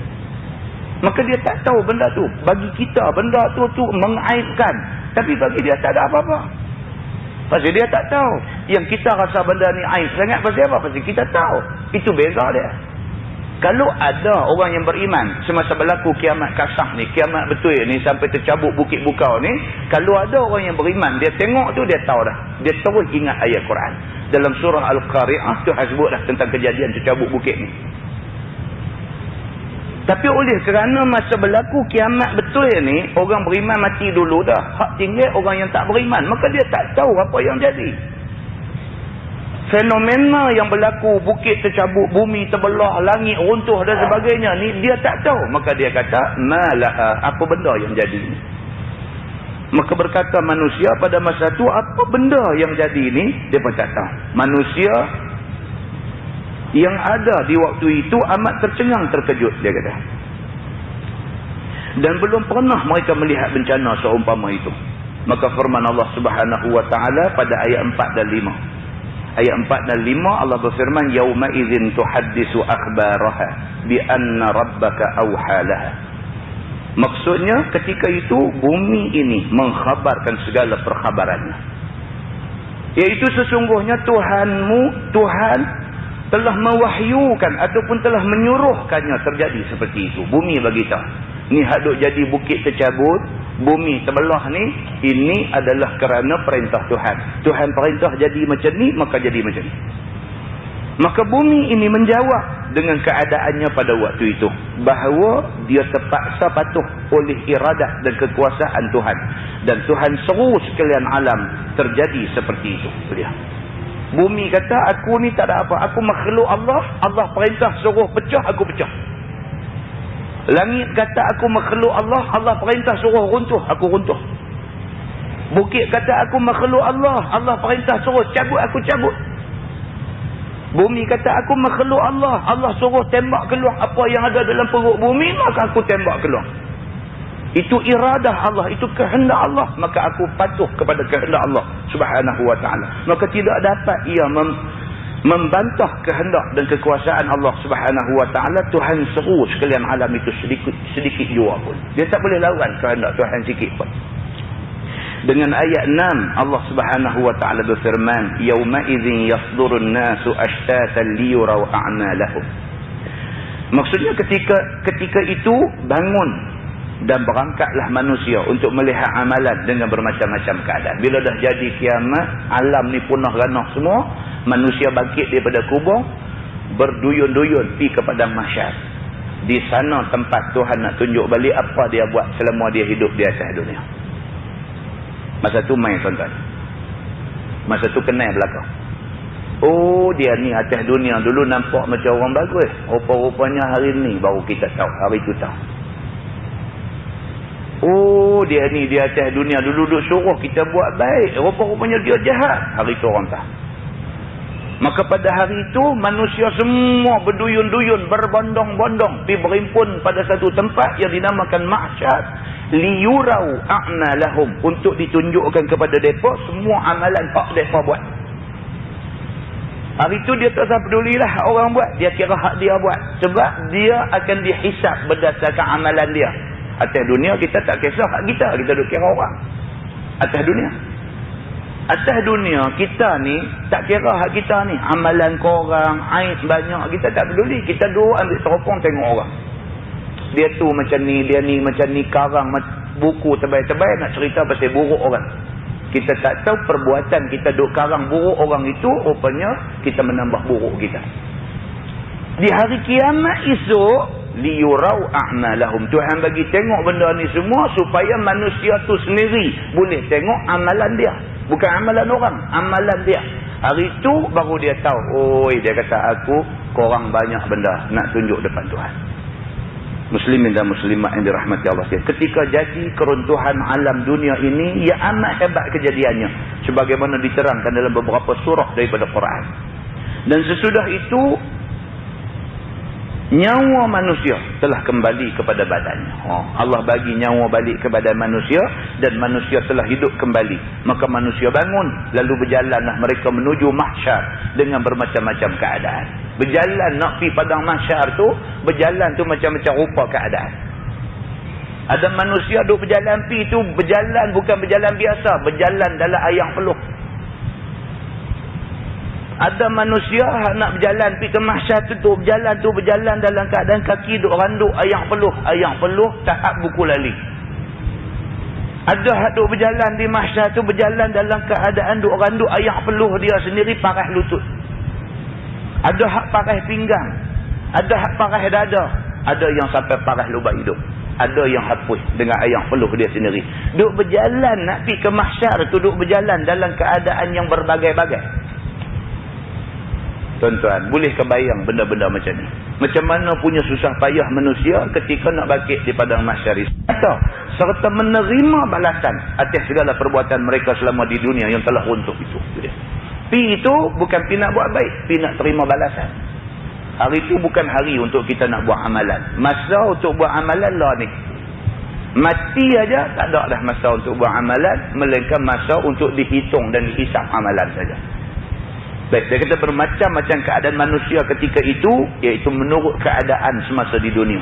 Maka dia tak tahu benda tu. Bagi kita benda tu mengaibkan, tapi bagi dia tak ada apa-apa. Pasal dia tak tahu. Yang kita rasa benda ni aib sangat, pasal apa? Pasal kita tahu. Itu beza dia. Kalau ada orang yang beriman semasa berlaku kiamat kasar ni, kiamat betul ni, sampai tercabut bukit bukau ni, kalau ada orang yang beriman, dia tengok tu, dia tahu dah. Dia terus ingat ayat Quran. Dalam surah Al-Qari'ah tu sebut dah tentang kejadian tercabut bukit ni. Tapi oleh kerana masa berlaku kiamat betul ni, orang beriman mati dulu dah. Hak tinggal orang yang tak beriman. Maka dia tak tahu apa yang jadi. Fenomena yang berlaku, bukit tercabut, bumi terbelah, langit runtuh dan sebagainya ni, dia tak tahu. Maka dia kata, malaha, apa benda yang jadi ni? Maka berkata manusia pada masa tu, apa benda yang jadi ni? Dia pun tak tahu. Manusia yang ada di waktu itu amat tercengang, terkejut, dia kata. Dan belum pernah mereka melihat bencana seumpama itu. Maka firman Allah Subhanahu wa taala pada ayat 4 dan 5. Ayat 4 dan 5 Allah berfirman, yauma idzin tuhaddisu akhbaraha bi anna rabbaka awhalaha. Maksudnya ketika itu bumi ini mengkhabarkan segala perkhabarannya. Iaitu sesungguhnya Tuhanmu, Tuhan telah mewahyukan ataupun telah menyuruhkannya terjadi seperti itu. Bumi bagi tahu. Ni hak duk jadi bukit tercabut, bumi terbelah ni, ini adalah kerana perintah Tuhan. Tuhan perintah jadi macam ni, maka jadi macam ni. Maka bumi ini menjawab dengan keadaannya pada waktu itu, bahawa dia terpaksa patuh oleh iradat dan kekuasaan Tuhan. Dan Tuhan seru sekalian alam terjadi seperti itu. Dia bumi kata, aku ni tak ada apa, aku makhluk Allah, Allah perintah suruh pecah, aku pecah. Langit kata, aku makhluk Allah, Allah perintah suruh runtuh, aku runtuh. Bukit kata, aku makhluk Allah, Allah perintah suruh cabut, aku cabut. Bumi kata, aku makhluk Allah, Allah suruh tembak keluar apa yang ada dalam perut bumi, maka aku tembak keluar. Itu iradah Allah, itu kehendak Allah, maka aku patuh kepada kehendak Allah Subhanahu wa taala. Maka tidak dapat ia membantah kehendak dan kekuasaan Allah Subhanahu wa taala. Tuhan seru sekalian alam itu sedikit jua pun. Dia tak boleh lawan kehendak Tuhan sikit pun. Dengan ayat 6 Allah Subhanahu wa taala berfirman, yauma idzin yasdurun nasu ashtatan liyuraw a'malahum. Maksudnya ketika itu bangun dan berangkatlah manusia untuk melihat amalan dengan bermacam-macam keadaan. Bila dah jadi kiamat, alam ni punah ranah semua, manusia bangkit daripada kubur, berduyun-duyun pergi ke padang mahsyar. Di sana tempat Tuhan nak tunjuk balik apa dia buat selama dia hidup di atas dunia. Masa tu main tuan-tuan. Masa tu kenal belakang. Oh, dia ni atas dunia dulu nampak macam orang bagus. Rupa-rupanya hari ni baru kita tahu, hari tu tahu. Oh, dia ni di atas dunia dulu duk suruh kita buat baik, rupa-rupanya dia jahat, hari tu orang tahu. Maka pada hari itu manusia semua berduyun-duyun, berbondong-bondong pergi berimpun pada satu tempat yang dinamakan mahsyar, liyurau a'malahum, untuk ditunjukkan kepada depa semua amalan hak depa buat. Hari itu dia tak pedulilah orang buat, dia kira hak dia buat, sebab dia akan dihisap berdasarkan amalan dia. Atas dunia kita tak kisah hak kita duk kira orang. Atas dunia kita ni tak kira hak kita ni, amalan korang, aib banyak, kita tak peduli. Kita duduk ambil teropong tengok orang. Dia tu macam ni, dia ni macam ni, karang buku tebal-tebal nak cerita pasal buruk orang. Kita tak tahu perbuatan kita duk karang buruk orang itu, rupanya kita menambah buruk kita. Di hari kiamat esok, liyurau a'malahum. Tuhan bagi tengok benda ni semua supaya manusia tu sendiri boleh tengok amalan dia. Bukan amalan orang, amalan dia. Hari tu baru dia tahu, oi, dia kata aku korang banyak benda nak tunjuk depan Tuhan. Muslimin dan muslimat yang dirahmati Allah sekalian. Ketika jadi keruntuhan alam dunia ini, ia amat hebat kejadiannya. Sebagaimana diterangkan dalam beberapa surah daripada Quran. Dan sesudah itu, nyawa manusia telah kembali kepada badannya. Allah bagi nyawa balik kepada manusia dan manusia telah hidup kembali. Maka manusia bangun, lalu berjalanlah mereka menuju mahsyar dengan bermacam-macam keadaan. Berjalan nak pergi padang mahsyar tu, berjalan tu macam-macam rupa keadaan. Ada manusia duk berjalan pergi tu, berjalan bukan berjalan biasa, berjalan dalam ayang peluh. Ada manusia nak berjalan pergi ke mahsyar tu berjalan dalam keadaan kaki duk randuk ayang peluh tahap buku lali. Ada hak duk berjalan di mahsyar tu berjalan dalam keadaan duk randuk ayang peluh dia sendiri parah lutut. Ada hak parah pinggang, ada hak parah dada, ada yang sampai parah lubang hidung, ada yang hapus dengan ayang peluh dia sendiri. Duk berjalan nak pergi ke mahsyar tu, duk berjalan dalam keadaan yang berbagai-bagai. Tuan-tuan, boleh kebayang benda-benda macam ni? Macam mana punya susah payah manusia ketika nak bangkit di padang mahsyar itu. Serta menerima balasan atas segala perbuatan mereka selama di dunia yang telah runtuh itu. Pi itu bukan pi nak buat baik, pi nak terima balasan. Hari itu bukan hari untuk kita nak buat amalan. Masa untuk buat amalan lah ni. Mati aja tak ada dah masa untuk buat amalan, melainkan masa untuk dihitung dan dihisap amalan saja. Baik, dia kata bermacam-macam keadaan manusia ketika itu, iaitu menurut keadaan semasa di dunia.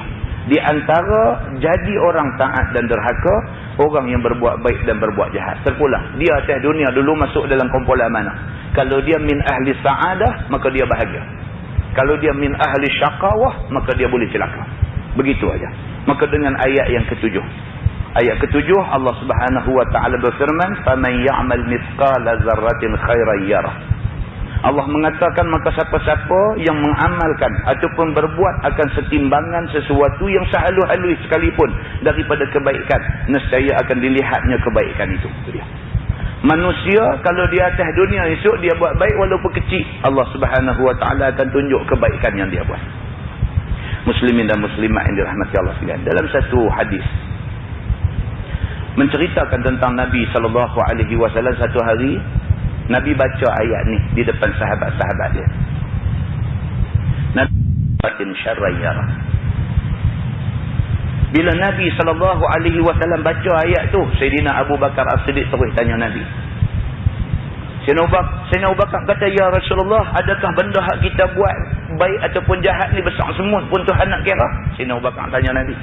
Di antara jadi orang taat dan derhaka, orang yang berbuat baik dan berbuat jahat. Terpulang, dia atas dunia dulu masuk dalam kumpulan mana? Kalau dia min ahli sa'adah, maka dia bahagia. Kalau dia min ahli syaqawah, maka dia boleh celaka. Begitu aja. Maka dengan ayat yang ketujuh. Ayat ketujuh, Allah Subhanahu wa taala berfirman, "Faman ya'mal mithqala dzarratin khairan yarah." Allah mengatakan, maka siapa-siapa yang mengamalkan ataupun berbuat akan setimbangan sesuatu yang sehalus-halus sekalipun daripada kebaikan, nescaya akan dilihatnya kebaikan itu. Manusia kalau di atas dunia esok dia buat baik walaupun kecil, Allah Subhanahu wa taala akan tunjuk kebaikan yang dia buat. Muslimin dan muslimat yang dirahmati Allah sekalian, dalam satu hadis menceritakan tentang Nabi SAW satu hari Nabi baca ayat ni di depan sahabat-sahabat dia. Nabi syarrayara. Bila Nabi SAW baca ayat tu, Sayyidina Abu Bakar As-Siddiq terus tanya Nabi. Sayyidina Abu Bakar kata, "Ya Rasulullah, adakah benda hak kita buat baik ataupun jahat ni besar semut pun Tuhan nak kira?" Sayyidina Abu Bakar tanya Nabi.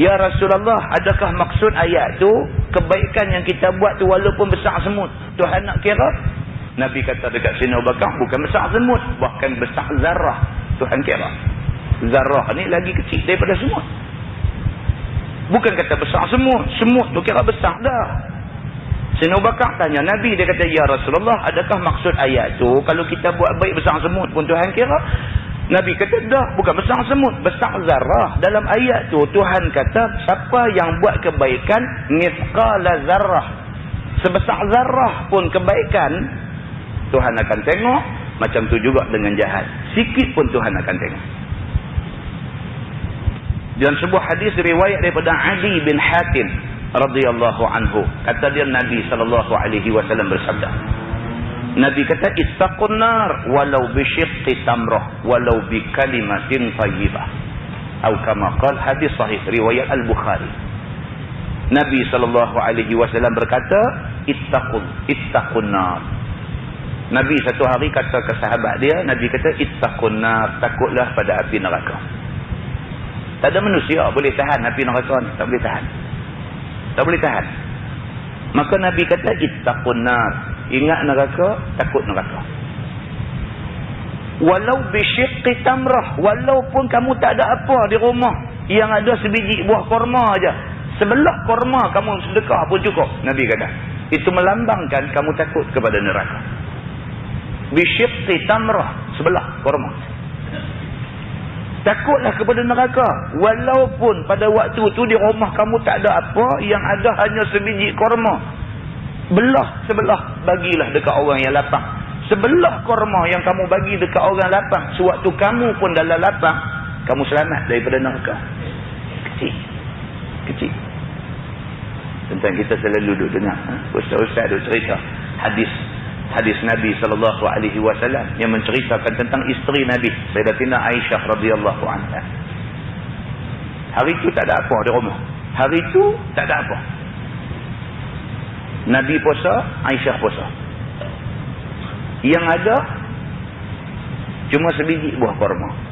"Ya Rasulullah, adakah maksud ayat tu kebaikan yang kita buat tu walaupun besar semut Tuhan nak kira?" Nabi kata dekat Sayyidina Abu Bakar, bukan besar semut, bahkan besar zarah Tuhan kira. Zarah ni lagi kecil daripada semut. Bukan kata besar semut, semut tu kira besar dah. Sayyidina Abu Bakar tanya Nabi, dia kata, "Ya Rasulullah, adakah maksud ayat tu kalau kita buat baik besar semut pun Tuhan kira?" Nabi kata, "Dah, bukan besar semut, besar zarah." Dalam ayat tu Tuhan kata, siapa yang buat kebaikan mithqala zarrah, sebesar zarah pun kebaikan, Tuhan akan tengok. Macam tu juga dengan jahat, sikit pun Tuhan akan tengok. Dalam sebuah hadis riwayat daripada Ali bin Hatim radhiyallahu anhu, kata dia Nabi SAW bersabda, Nabi kata, "Ittaqun nar walau bi syiqqi tamrah walau bi kalimatin thayyibah." Atau kama qala, hadis sahih riwayat Al-Bukhari. Nabi SAW berkata, ittaqun nar. Nabi satu hari kata ke sahabat dia, Nabi kata, "Ittaqun nar," takutlah pada api neraka. Tak ada manusia boleh tahan api neraka ni, tak boleh tahan. Tak boleh tahan. Maka Nabi kata, "Ittaqun nar." Ingat neraka, takut neraka. Walau bi syiqqi tamrah, walaupun kamu tak ada apa di rumah, yang ada sebiji buah korma aja. Sebelah korma kamu sedekah pun cukup, Nabi kata. Itu melambangkan kamu takut kepada neraka. Bisyiqqi tamrah, sebelah korma. Takutlah kepada neraka. Walaupun pada waktu tu di rumah kamu tak ada apa, yang ada hanya sebiji korma. Sebelah bagilah dekat orang yang lapang. Sebelah korma yang kamu bagi dekat orang lapang, sewaktu kamu pun dalam lapang, kamu selamat daripada neraka. Kecil. Tentang kita selalu duduk dengar, ustaz-ustaz duduk cerita hadis Nabi SAW yang menceritakan tentang isteri Nabi, Sayyidatina Aisyah radhiyallahu anha. Hari itu tak ada apa di rumah. Hari itu tak ada apa. Nabi puasa, Aisyah puasa. Yang ada cuma sebiji buah korma.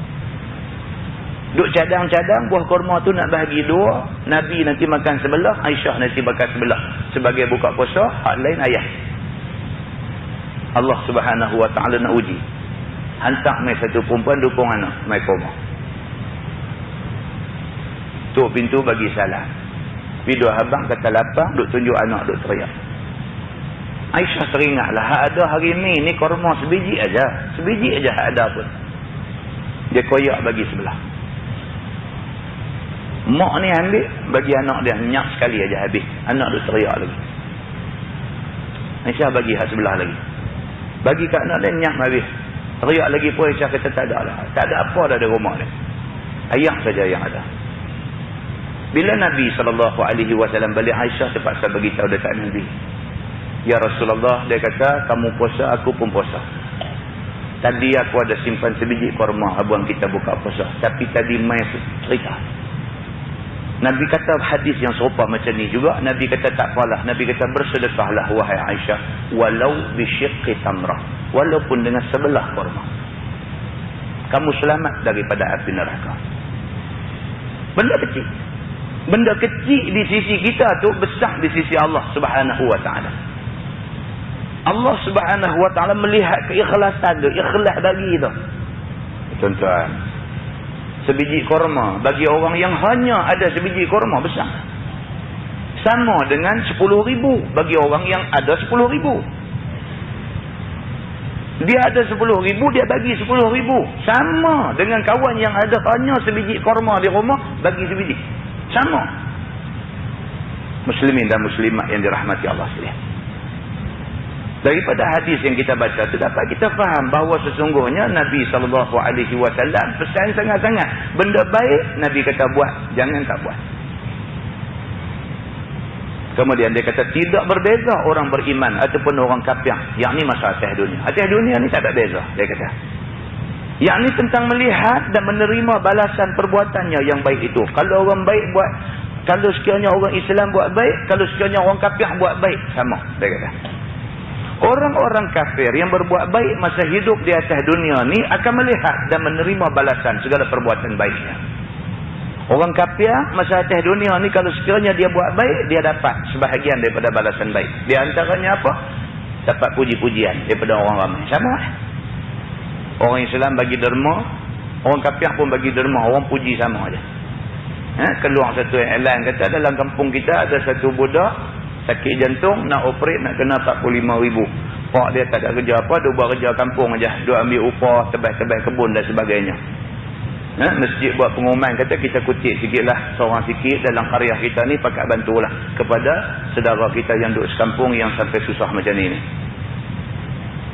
Duk cadang-cadang buah korma tu nak bahagi dua. Nabi nanti makan sebelah, Aisyah nanti makan sebelah. Sebagai buka puasa, hak lain ayah. Allah Subhanahu wa ta'ala nak uji. Hantar mai satu perempuan dukung anak, mai koma. Tuk pintu bagi salam. Video abang kata lapang, duk tunjuk anak, duk teriak. Aisyah teringatlah, hak ada hari ni korma sebiji aja. Sebiji aja hak ada pun. Dia koyak bagi sebelah. Mak ni ambil, bagi anak dia, nyak sekali aja habis. Anak duk teriak lagi. Aisyah bagi hak sebelah lagi. Bagi kat anak dia, nyak habis. Teriak lagi pun Aisyah kata tak ada lah. Tak ada apa dah di rumah dia. Ayah saja yang ada. Bila Nabi SAW balik, Aisyah terpaksa beritahu dekat Nabi. Ya Rasulullah, dia kata, kamu puasa, aku pun puasa. Tadi aku ada simpan sebiji korma abang kita buka puasa. Tapi tadi mai cerita. Nabi kata hadis yang serupa macam ni juga. Nabi kata tak apalah. Nabi kata bersedekahlah wahai Aisyah. Walau bisyiqqi tamrah. Walaupun dengan sebelah korma. Kamu selamat daripada api neraka. Benda kecil. Benda kecil di sisi kita tu besar di sisi Allah Subhanahu wa ta'ala. Allah Subhanahu wa ta'ala melihat keikhlasan tu. Ikhlas bagi tu. Tuan-tuan. Sebiji korma bagi orang yang hanya ada sebiji korma besar. Sama dengan 10,000 bagi orang yang ada 10,000. Dia ada 10,000, dia bagi 10,000. Sama dengan kawan yang ada hanya sebiji korma di rumah, bagi sebiji. Sama. Muslimin dan muslimat yang dirahmati Allah sekalian. Daripada hadis yang kita baca tu dapat kita faham bahawa sesungguhnya Nabi SAW pesan sangat-sangat. Benda baik Nabi kata buat, jangan tak buat. Kemudian dia kata tidak berbeza orang beriman ataupun orang kafir. Yang ni masa atas dunia. Atas dunia ni tak ada beza, dia kata. Yang ni tentang melihat dan menerima balasan perbuatannya yang baik itu. Kalau orang baik buat, kalau sekiranya orang Islam buat baik, kalau sekiranya orang kafir buat baik, sama, dia kata. Orang-orang kafir yang berbuat baik masa hidup di atas dunia ni akan melihat dan menerima balasan segala perbuatan baiknya. Orang kafir masa atas dunia ni kalau sekiranya dia buat baik, dia dapat sebahagian daripada balasan baik. Di antaranya apa? Dapat puji-pujian daripada orang ramai. Sama. Orang Islam bagi derma, orang kafir pun bagi derma, orang puji sama aja. Keluar satu iklan kata dalam kampung kita ada satu budak sakit jantung, nak operate nak kena 45,000. Pak dia tak ada kerja apa, dia buat kerja kampung aja. Dia ambil upah, tebas-tebas kebun dan sebagainya. Masjid buat pengumuman, kata kita kutip sikitlah, seorang sikit dalam karya kita ni, pakat bantulah kepada saudara kita yang duduk sekampung yang sampai susah macam ni.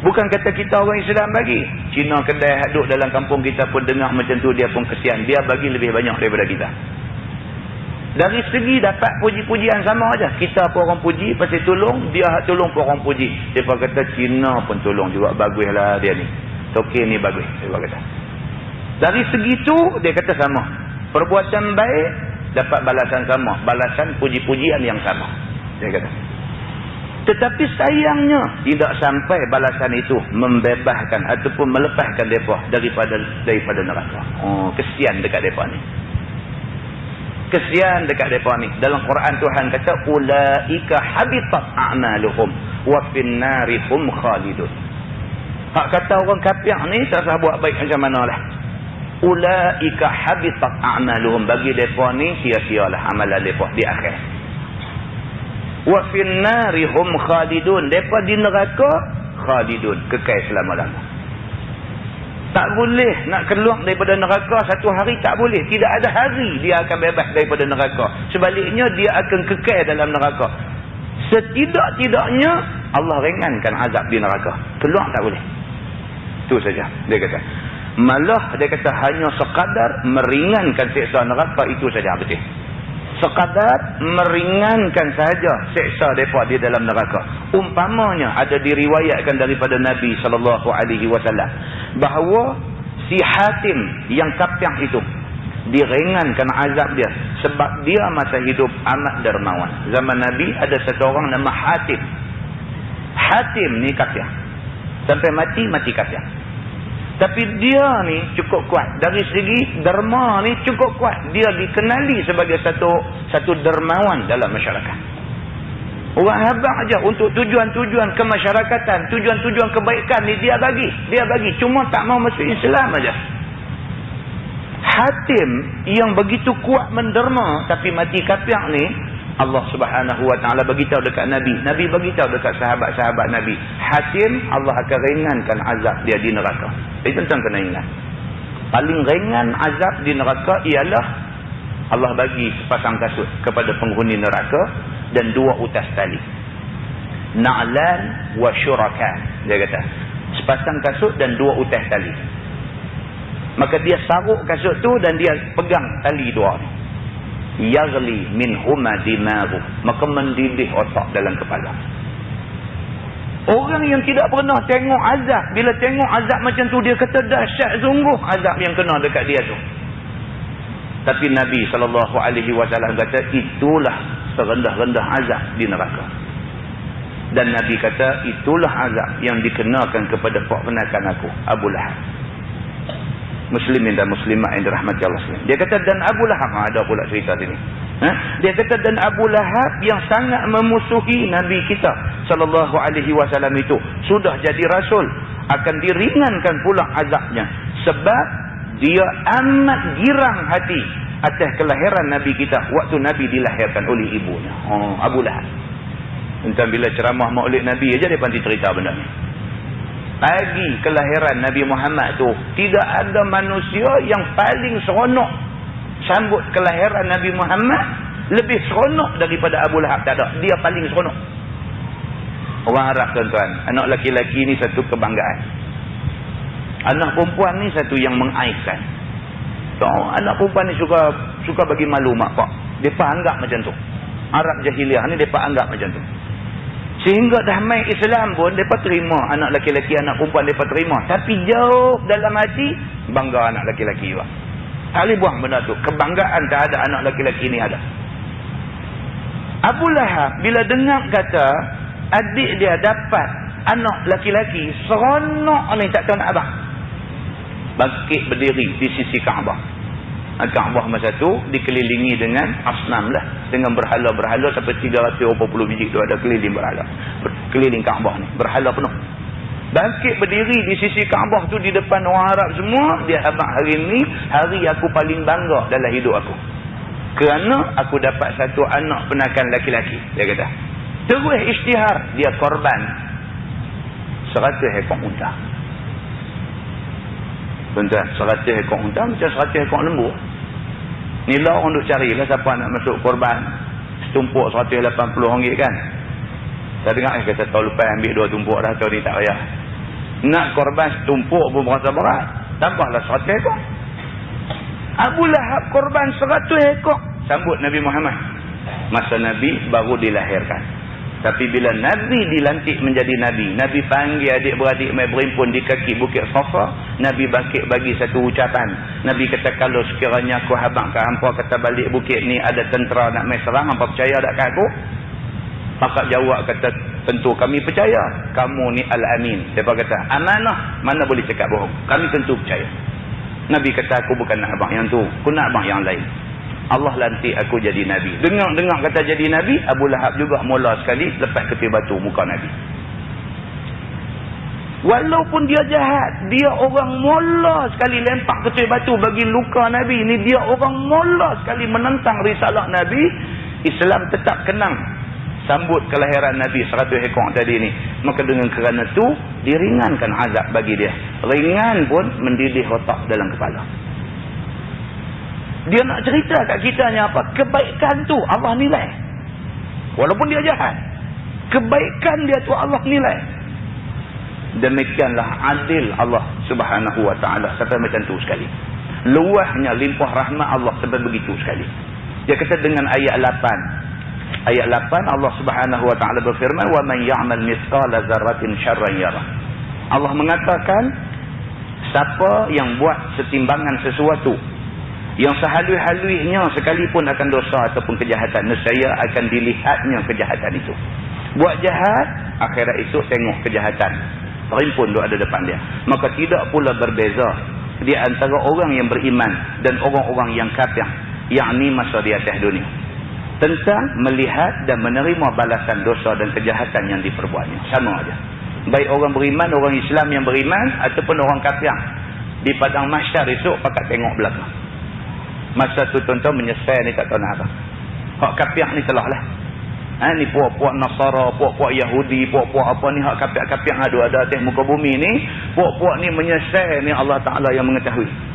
Bukan kata kita orang Islam bagi. Cina kedai duduk dalam kampung kita pun dengar macam tu, dia pun kesian. Dia bagi lebih banyak daripada kita. Dari segi dapat puji-pujian sama aja. Kita pun orang puji, pasal tolong, dia tolong pun orang puji. Dia pun kata Cina pun tolong juga, baguslah dia ni. Tokey ni bagus, dia pun kata. Dari segi tu dia kata sama. Perbuatan baik dapat balasan sama, balasan puji-pujian yang sama. Dia kata. Tetapi sayangnya tidak sampai balasan itu membebaskan ataupun melepaskan mereka daripada neraka. Kesian dekat mereka ni. Kesian dekat mereka ni. Dalam Quran Tuhan kata ulaika habitat a'maluhum wa fin nari hum khalidun. Hak kata orang kafir ni tak sah buat baik macam manalah. ulaika habitat a'maluhum, bagi depa ni sia-sialah amalan depa di akhir. Wa fin nari hum khalidun, depa di neraka khalidun, kekal selama-lamanya. Tak boleh nak keluar daripada neraka satu hari, tak boleh. Tidak ada hari dia akan bebas daripada neraka. Sebaliknya dia akan kekal dalam neraka. Setidak-tidaknya Allah ringankan azab di neraka. Keluar tak boleh. Itu saja dia kata. Malah dia kata hanya sekadar meringankan siksa neraka, itu saja betul. Sekadar meringankan sahaja siksa mereka di dalam neraka. Umpamanya ada diriwayatkan daripada Nabi SAW bahawa si Hatim yang kapyang itu diringankan azab dia sebab dia masa hidup amat dermawan. Zaman Nabi ada satu orang nama Hatim. Hatim ni kapyang. Sampai mati kapyang. Tapi dia ni cukup kuat. Dari segi derma ni cukup kuat. Dia dikenali sebagai satu dermawan dalam masyarakat. Orang habang aja untuk tujuan-tujuan kemasyarakatan, tujuan-tujuan kebaikan ni dia bagi. Cuma tak mau masuk Islam aja. Hatim yang begitu kuat menderma tapi mati kafir ni, Allah Subhanahu Wa Taala beritahu dekat Nabi. Nabi beritahu dekat sahabat-sahabat Nabi. Hatim Allah akan ringankan azab dia di neraka. Tentang kena ingat. Paling ringan azab di neraka ialah Allah bagi sepasang kasut kepada penghuni neraka dan 2 utas tali. Na'lan wa syuraka. Dia kata. Sepasang kasut dan 2 utas tali. Maka dia saruk kasut tu dan dia pegang tali 2 ni. Yaghli minhuma dimaru, maka mendidih otak dalam kepala. Orang yang tidak pernah tengok azab, bila tengok azab macam tu dia kata dahsyat sungguh azab yang kena dekat dia tu. Tapi Nabi SAW kata itulah serendah-rendah azab di neraka. Dan Nabi kata itulah azab yang dikenakan kepada ponakan aku, Abu Lahab. Muslimin dan muslimat yang dirahmati Allah sekalian. Dia kata dan Abu Lahab, ada pula cerita sini. Dia kata dan Abu Lahab yang sangat memusuhi Nabi kita SAW itu sudah jadi rasul, akan diringankan pula azabnya sebab dia amat girang hati atas kelahiran Nabi kita waktu Nabi dilahirkan oleh ibunya. Abu Lahab. Entah bila ceramah maulid Nabi aja dia panti cerita benda ni. Pagi kelahiran Nabi Muhammad tu tidak ada manusia yang paling seronok sambut kelahiran Nabi Muhammad lebih seronok daripada Abu Lahab. Tak ada. Dia paling seronok. Orang Arab tuan-tuan, anak laki-laki ni satu kebanggaan. Anak perempuan ni satu yang mengaibkan. So, anak perempuan ni suka bagi malu mak pak. Depa anggap macam tu. Arab jahiliah ni depa anggap macam tu. Sehingga dah main Islam pun mereka terima anak laki-laki, anak perempuan mereka terima. Tapi jauh dalam hati bangga anak laki-laki juga. Tak boleh buang benda tu. Kebanggaan tak ada anak laki-laki ni ada. Abu Lahab bila dengar kata adik dia dapat anak laki-laki, seronok ni tak tahu nak abang. Bangkit berdiri di sisi Kaabah. Kaabah masa tu dikelilingi dengan asnam lah, dengan berhala-berhala sampai 380 biji tu ada keliling berhala. Keliling Kaabah ni berhala penuh. Bangkit berdiri di sisi Kaabah tu di depan orang Arab semua, dia habaq hari ni hari aku paling bangga dalam hidup aku. Kerana aku dapat satu anak penakan laki-laki, dia kata. Terus isytihar dia korban 100 ekor unta. Tuan-tuan, 100 ekor unta macam 100 ekor lembu. Ni lah orang duk carilah siapa nak masuk korban. Setumpuk RM180 kan. Saya dengar kata tahun lepas ambil 2 tumpuk dah, tahun ni tak payah. Nak korban setumpuk pun berasa berat. Tambahlah 100 ekor. Abu Lahab korban 100 ekor sambut Nabi Muhammad. Masa Nabi baru dilahirkan. Tapi bila Nabi dilantik menjadi Nabi, Nabi panggil adik-beradik mai berimpun di kaki Bukit Safa, Nabi bangkit bagi satu ucapan. Nabi kata kalau sekiranya aku habaq ke hampa kata balik bukit ni ada tentera nak mai serang, hampa percaya tak kat aku? Maka jawab kata tentu kami percaya. Kamu ni Al-Amin. Dia kata amanah, mana boleh cakap bohong. Kami tentu percaya. Nabi kata aku bukan nak habaq yang tu, aku nak habaq yang lain. Allah lantik aku jadi Nabi. Dengar kata jadi Nabi, Abu Lahab juga mula sekali lepas kepil batu muka Nabi. Walaupun dia jahat, dia orang mula sekali lempak ketul batu bagi luka Nabi. Ini dia orang mula sekali menentang risalah Nabi. Islam tetap kenang sambut kelahiran Nabi 100 ekor tadi ni. Maka dengan kerana tu diringankan azab bagi dia. Ringan pun mendidih otak dalam kepala. Dia nak cerita kat kita ni apa? Kebaikan tu Allah nilai. Walaupun dia jahat, kebaikan dia tu Allah nilai. Demikianlah adil Allah Subhanahu wa ta'ala sampai macam tu sekali. Luahnya limpah rahmat Allah sampai begitu sekali. Dia kata dengan ayat 8. Ayat 8 Allah Subhanahu wa ta'ala berfirman, "Wa man ya'mal mithqala dzarratin syarran yarah." Allah mengatakan siapa yang buat setimbangan sesuatu yang sehalus-halusnya sekalipun akan dosa ataupun kejahatan, nescaya akan dilihatnya kejahatan itu. Buat jahat, akhirat esok tengok kejahatan rimpun duk ada depan dia. Maka tidak pula berbeza di antara orang yang beriman dan orang-orang yang kafir, yakni masa di atas dunia, tentang melihat dan menerima balasan dosa dan kejahatan yang diperbuatnya. Sama aja. Baik orang beriman, orang Islam yang beriman ataupun orang kafir, di padang mahsyar esok pakat tengok belakang. Masa tu tuan-tuan menyesal ni tak tahu nak apa. Hak kafir ni telah lah. Ni puak-puak Nasara, puak-puak Yahudi, puak-puak apa ni, hak kafir-kafir ada atas muka bumi ni, puak-puak ni menyesal ni Allah Ta'ala yang mengetahui.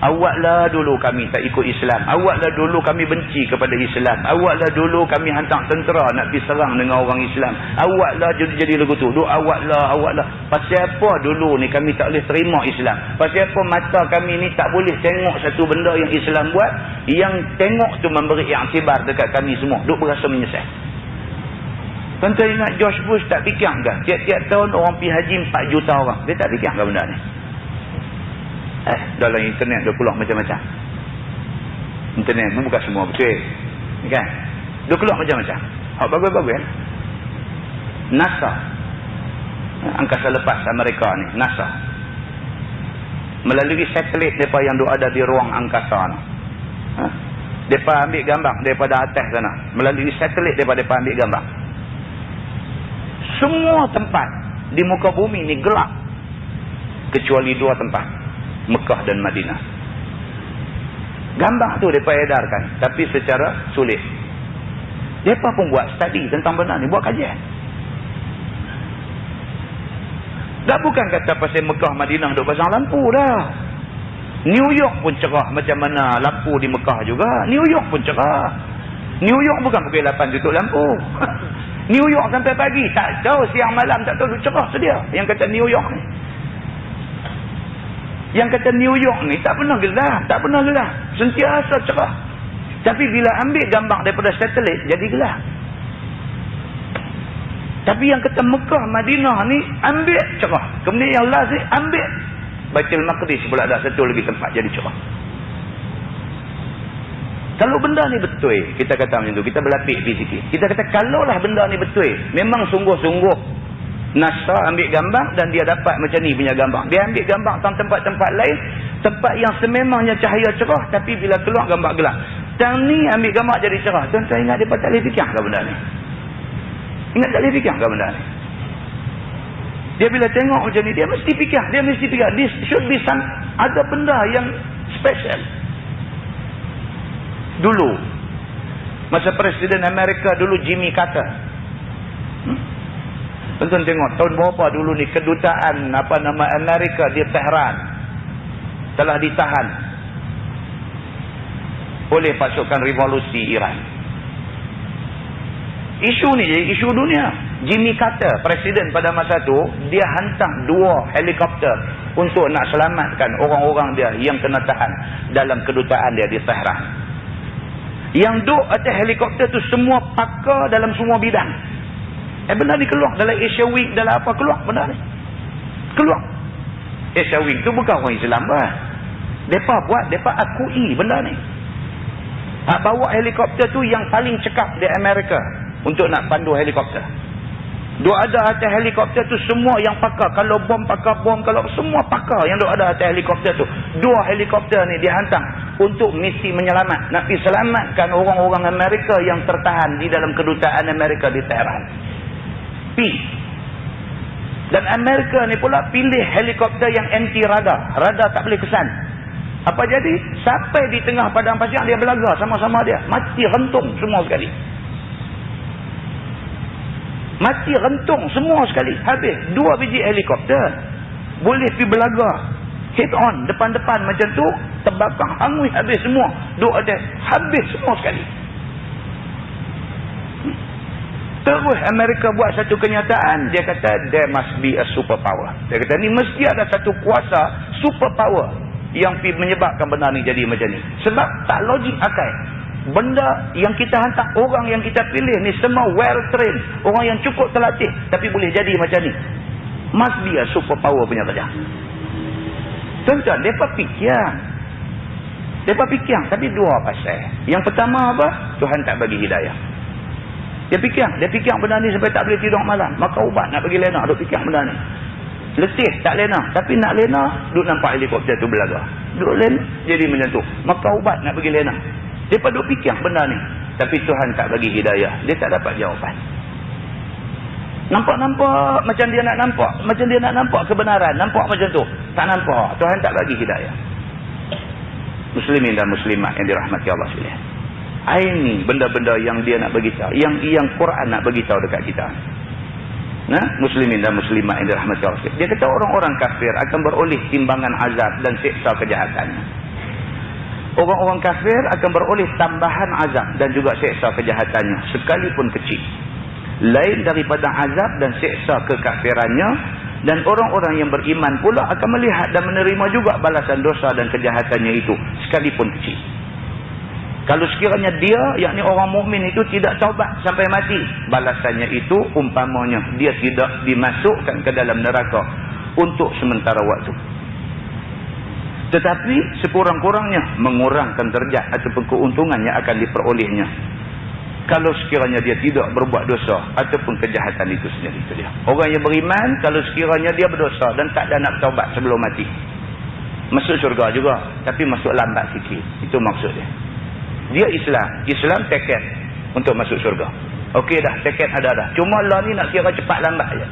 Awaklah dulu kami tak ikut Islam. Awaklah dulu kami benci kepada Islam. Awaklah dulu kami hantar tentera nak pergi serang dengan orang Islam. Awaklah jadi lagu tu. Awaklah. Pasal apa dulu ni kami tak boleh terima Islam? Pasal apa mata kami ni tak boleh tengok satu benda yang Islam buat, yang tengok tu memberi iktibar dekat kami semua. Duk berasa menyesal. Tuan-tuan ingat George Bush tak fikir ke? Tiap-tiap tahun orang pergi haji 4 juta orang. Dia tak fikir ke benda ni? Dalam internet dia keluar macam-macam. Internet pun bukan semua betul, kan? Dia keluar macam-macam. Hak bagus-bagus. NASA, angkasa lepas Amerika ni, NASA, melalui satelit mereka yang ada di ruang angkasa ni, mereka ambil gambar daripada atas sana. Melalui satelit mereka ambil gambar. Semua tempat di muka bumi ni gelap kecuali 2 tempat, Mekah dan Madinah. Gambar tu mereka edarkan, tapi secara sulit. Mereka pun buat study tentang benda ni, buat kajian. Dah bukan kata pasal Mekah Madinah duk pasang lampu dah. New York pun cerah macam mana lampu di Mekah juga. New York pun cerah. New York bukan pukul 8 tutup lampu. New York sampai pagi, tak tahu siang malam tak tahu duk cerah sedia. Yang kata New York ni. Yang kata New York ni tak pernah gelap, tak pernah gelap. Sentiasa cerah. Tapi bila ambil gambar daripada satelit, jadi gelap. Tapi yang kata Mekah, Madinah ni ambil cerah. Kemudian yang last ni ambil Baitul Maqdis pula ada satu lagi tempat jadi cerah. Kalau benda ni betul, kita kata macam tu, kita berlapik sikit. Kita kata kalaulah benda ni betul, memang sungguh-sungguh NASA ambil gambar dan dia dapat macam ni punya gambar. Dia ambil gambar tentang tempat-tempat lain, tempat yang sememangnya cahaya cerah, tapi bila keluar gambar gelap. Tang ni ambil gambar jadi cerah. Tuan-tuan ingat dia tak boleh fikir ke benda ni? Ingat tak boleh fikir ke benda ni? Dia bila tengok macam ni, dia mesti fikir. This should be some ada benda yang special. Dulu masa Presiden Amerika dulu Jimmy Carter. Tuan-tuan tengok tahun berapa dulu ni kedutaan Amerika di Tehran telah ditahan oleh pasukan revolusi Iran. Isu ni jadi isu dunia. Jimmy Carter, presiden pada masa tu, dia hantar 2 helikopter untuk nak selamatkan orang-orang dia yang kena tahan dalam kedutaan dia di Tehran. Yang duduk atas helikopter tu semua pakar dalam semua bidang. Benda ni keluar dalam Asia Week, dalam apa keluar benda ni. Keluar. Asia Week tu bukan orang Islam bah. Mereka buat, mereka akui benda ni. Bawa helikopter tu yang paling cekap di Amerika untuk nak pandu helikopter. Duk ada atas helikopter tu semua yang pakar. Kalau bom, pakar bom. Kalau semua pakar yang duk ada atas helikopter tu. 2 helikopter ni dihantar untuk misi menyelamat. Nak pergi selamatkan orang-orang Amerika yang tertahan di dalam kedutaan Amerika di Tehran. Dan Amerika ni pula pilih helikopter yang anti radar. Radar tak boleh kesan. Apa jadi? Sampai di tengah padang pasir dia belaga sama-sama dia. Mati rentung semua sekali. Mati rentung semua sekali. Habis. 2 biji helikopter. Boleh pergi belaga. Head on. Depan-depan macam tu. Terbakar. Hangui habis semua. Duk ada. Habis semua sekali. Terus Amerika buat satu kenyataan. Dia kata there must be a superpower. Dia kata ni mesti ada satu kuasa superpower yang menyebabkan benda ni jadi macam ni. Sebab tak logik akal. Benda yang kita hantar, orang yang kita pilih ni semua well trained, orang yang cukup terlatih, tapi boleh jadi macam ni. Must be a superpower punya kerja. Tuan-tuan, mereka fikir tapi 2 pasal. Yang pertama apa? Tuhan tak bagi hidayah. Dia fikir benda ni sampai tak boleh tidur malam. Maka ubat nak pergi lena, duk fikir benda ni. Letih tak lena, tapi nak lena, duk nampak helikopter tu belaga. Duk lena, jadi macam tu. Maka ubat nak pergi lena. Depa duk fikir benda ni, tapi Tuhan tak bagi hidayah. Dia tak dapat jawapan. Nampak macam dia nak nampak kebenaran, nampak macam tu. Tak nampak, Tuhan tak bagi hidayah. Muslimin dan muslimat yang dirahmati Allah sekalian. Ini benda-benda yang dia nak bagi tahu, yang Quran nak bagi tahu dekat kita. Nah, muslimin dan muslimat yang dirahmati Allah. Dia kata orang-orang kafir akan beroleh timbangan azab dan siksa kejahatannya. Orang-orang kafir akan beroleh tambahan azab dan juga siksa kejahatannya sekalipun kecil. Lain daripada azab dan siksa kekafirannya, dan orang-orang yang beriman pula akan melihat dan menerima juga balasan dosa dan kejahatannya itu sekalipun kecil. Kalau sekiranya dia, yakni orang mukmin itu tidak taubat sampai mati, balasannya itu umpamanya dia tidak dimasukkan ke dalam neraka untuk sementara waktu. Tetapi sekurang-kurangnya mengurangkan derajat ataupun keuntungan yang akan diperolehnya kalau sekiranya dia tidak berbuat dosa ataupun kejahatan itu sendiri. Itu dia. Orang yang beriman, kalau sekiranya dia berdosa dan tak ada nak taubat sebelum mati, masuk syurga juga, tapi masuk lambat sikit. Itu maksud dia. Dia Islam tiket untuk masuk syurga. Okey dah, tiket ada dah. Cuma Allah ni nak kira cepat lambat je.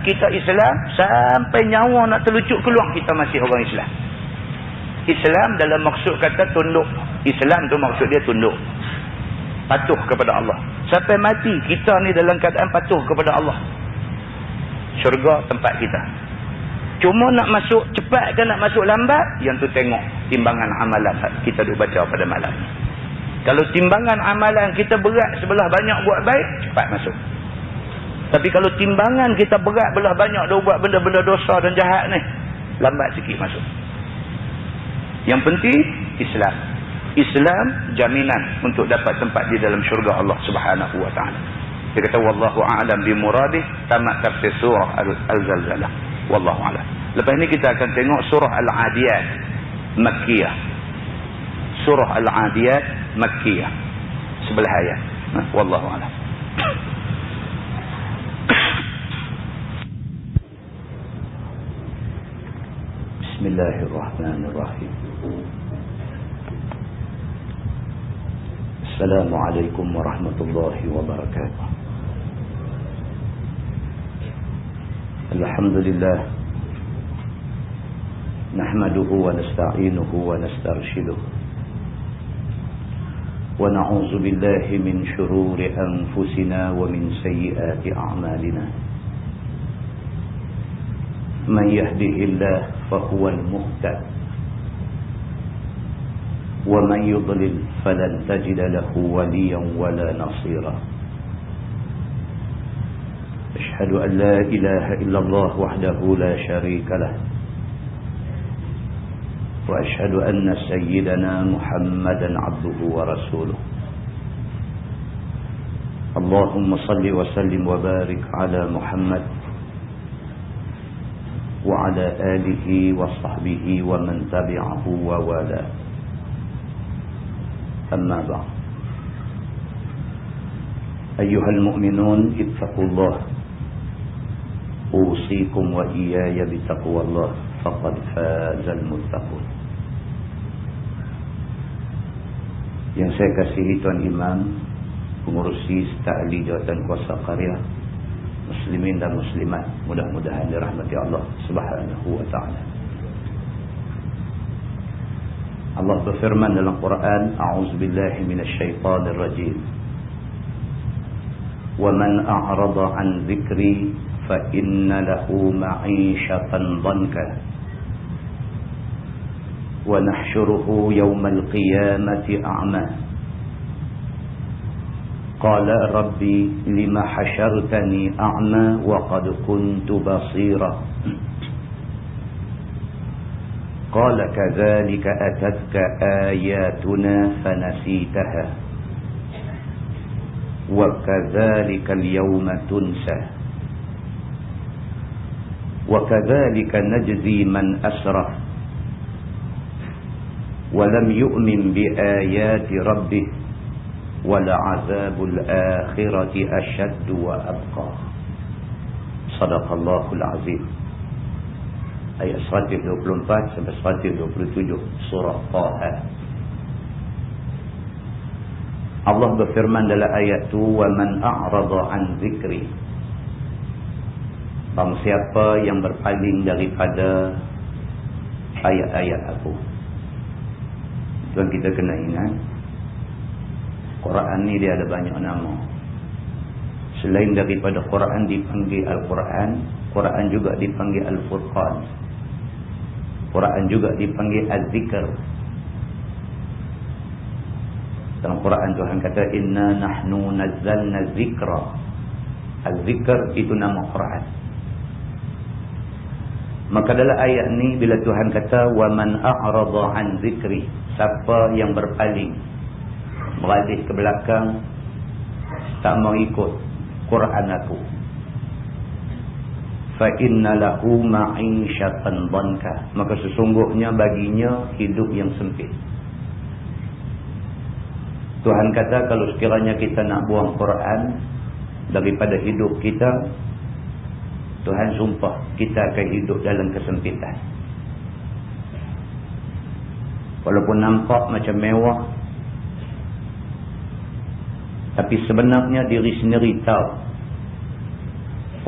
Kita Islam sampai nyawa nak terlucuk keluar, kita masih orang Islam. Islam dalam maksud kata tunduk. Islam tu maksud dia tunduk. Patuh kepada Allah. Sampai mati kita ni dalam keadaan patuh kepada Allah. Syurga tempat kita. Cuma nak masuk cepat ke nak masuk lambat, yang tu tengok timbangan amalan kita duk baca pada malam ni. Kalau timbangan amalan kita berat sebelah banyak buat baik, cepat masuk. Tapi kalau timbangan kita berat belah banyak dah buat benda-benda dosa dan jahat ni, lambat sikit masuk. Yang penting Islam. Islam jaminan untuk dapat tempat di dalam syurga Allah Subhanahu wa taala. Dia kata wallahu a'lam bi muradih, tamat tafsir surah Al-Zalzalah. Wallahu a'lam. Lepas ni kita akan tengok surah Al-Adiyat Makkiyah. Surah Al-Adiyat Makkiyah. 11 ayat. Wallahu a'lam. Bismillahirrahmanirrahim. Assalamualaikum warahmatullahi wabarakatuh. Alhamdulillah. Nahmaduhu wa nasta'inuhu wa nastarshiduhu. Wa na'udzu billahi min shururi anfusina wa min sayyiati a'malina. Man yahdihillahu fahuwal muhtad. Wa man yudlil falan tajida lahu waliyan wala nasira. أشهد أن لا إله إلا الله وحده لا شريك له وأشهد أن سيدنا محمدا عبده ورسوله اللهم صل وسلم وبارك على محمد وعلى آله وصحبه ومن تبعه ووالاه أما بعد أيها المؤمنون اتقوا الله أوصيكم وإياي بتقوى الله فقد فاز المتقون. Yang saya kasihi Tuan Imam, pengurusi staf ahli jawatan kuasa karya,
muslimin dan muslimat mudah-mudahan dirahmati Allah Subhanahu wa taala. Allah berfirman dalam Quran, a'udzubillahi minasyaitonir rajim. Wa man a'rada 'an dzikri fa inna lahu ma'isyatan dhanka wa nahsyuruhu yawmal qiyamati a'ma. Qala rabbi lima hasyartani a'ma wa qad kuntu basira. Qala kadzalika atatka ayatuna fanasitaha wa kadzalika al-yawma tunsa wa kadzalika najzi man asraf wa lam yu'min bi ayati rabbih wala azabul akhirati asyaddu wa abqa. Sadaqallahul azim. Ayat 124 sampai 127 surah Taha. Allah berfirman dalam ayat tu, wa man a'rada an zikri. Barang siapa yang berpaling daripada ayat-ayat aku. Tuan kita kena ingat, Quran ni dia ada banyak nama. Selain daripada Quran dipanggil Al-Quran, Quran juga dipanggil Al-Furqan. Quran juga dipanggil Az-Zikr. Dalam Quran Tuhan kata, inna nahnu nazzalna zikra. Az-Zikr itu nama Quran. Maka dalam ayat ni bila Tuhan kata, wa man a'rada an zikri, siapa yang berpaling, beralih ke belakang, tak mau ikut Quran aku, fa inna lahu ma'isyatan dhanka, maka sesungguhnya baginya hidup yang sempit. Tuhan kata kalau sekiranya kita nak buang Quran daripada hidup kita, Tuhan sumpah kita akan hidup dalam kesempitan. Walaupun nampak macam mewah, tapi sebenarnya diri sendiri tahu,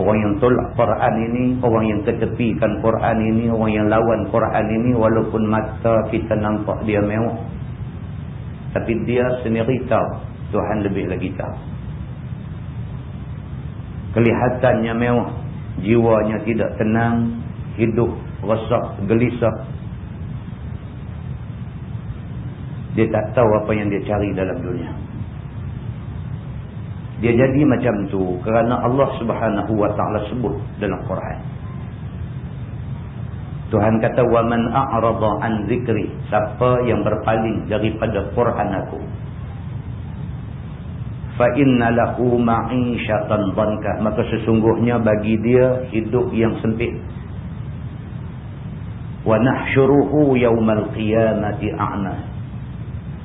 orang yang tolak Quran ini, orang yang ketepikan Quran ini, orang yang lawan Quran ini, walaupun mata kita nampak dia mewah, tapi dia sendiri tahu, Tuhan lebih lagi tahu. Kelihatannya mewah, jiwanya tidak tenang, hidup resah, gelisah. Dia tak tahu apa yang dia cari dalam dunia. Dia jadi macam tu kerana Allah Subhanahu wa taala sebut dalam Quran. Tuhan kata, wa man a'rada an zikri, siapa yang berpaling daripada Quran aku, fa inna lahu ma'isyatan dhanka, maka sesungguhnya bagi dia hidup yang sempit. Wa nahsyuruhu yaumal qiyamati a'ma.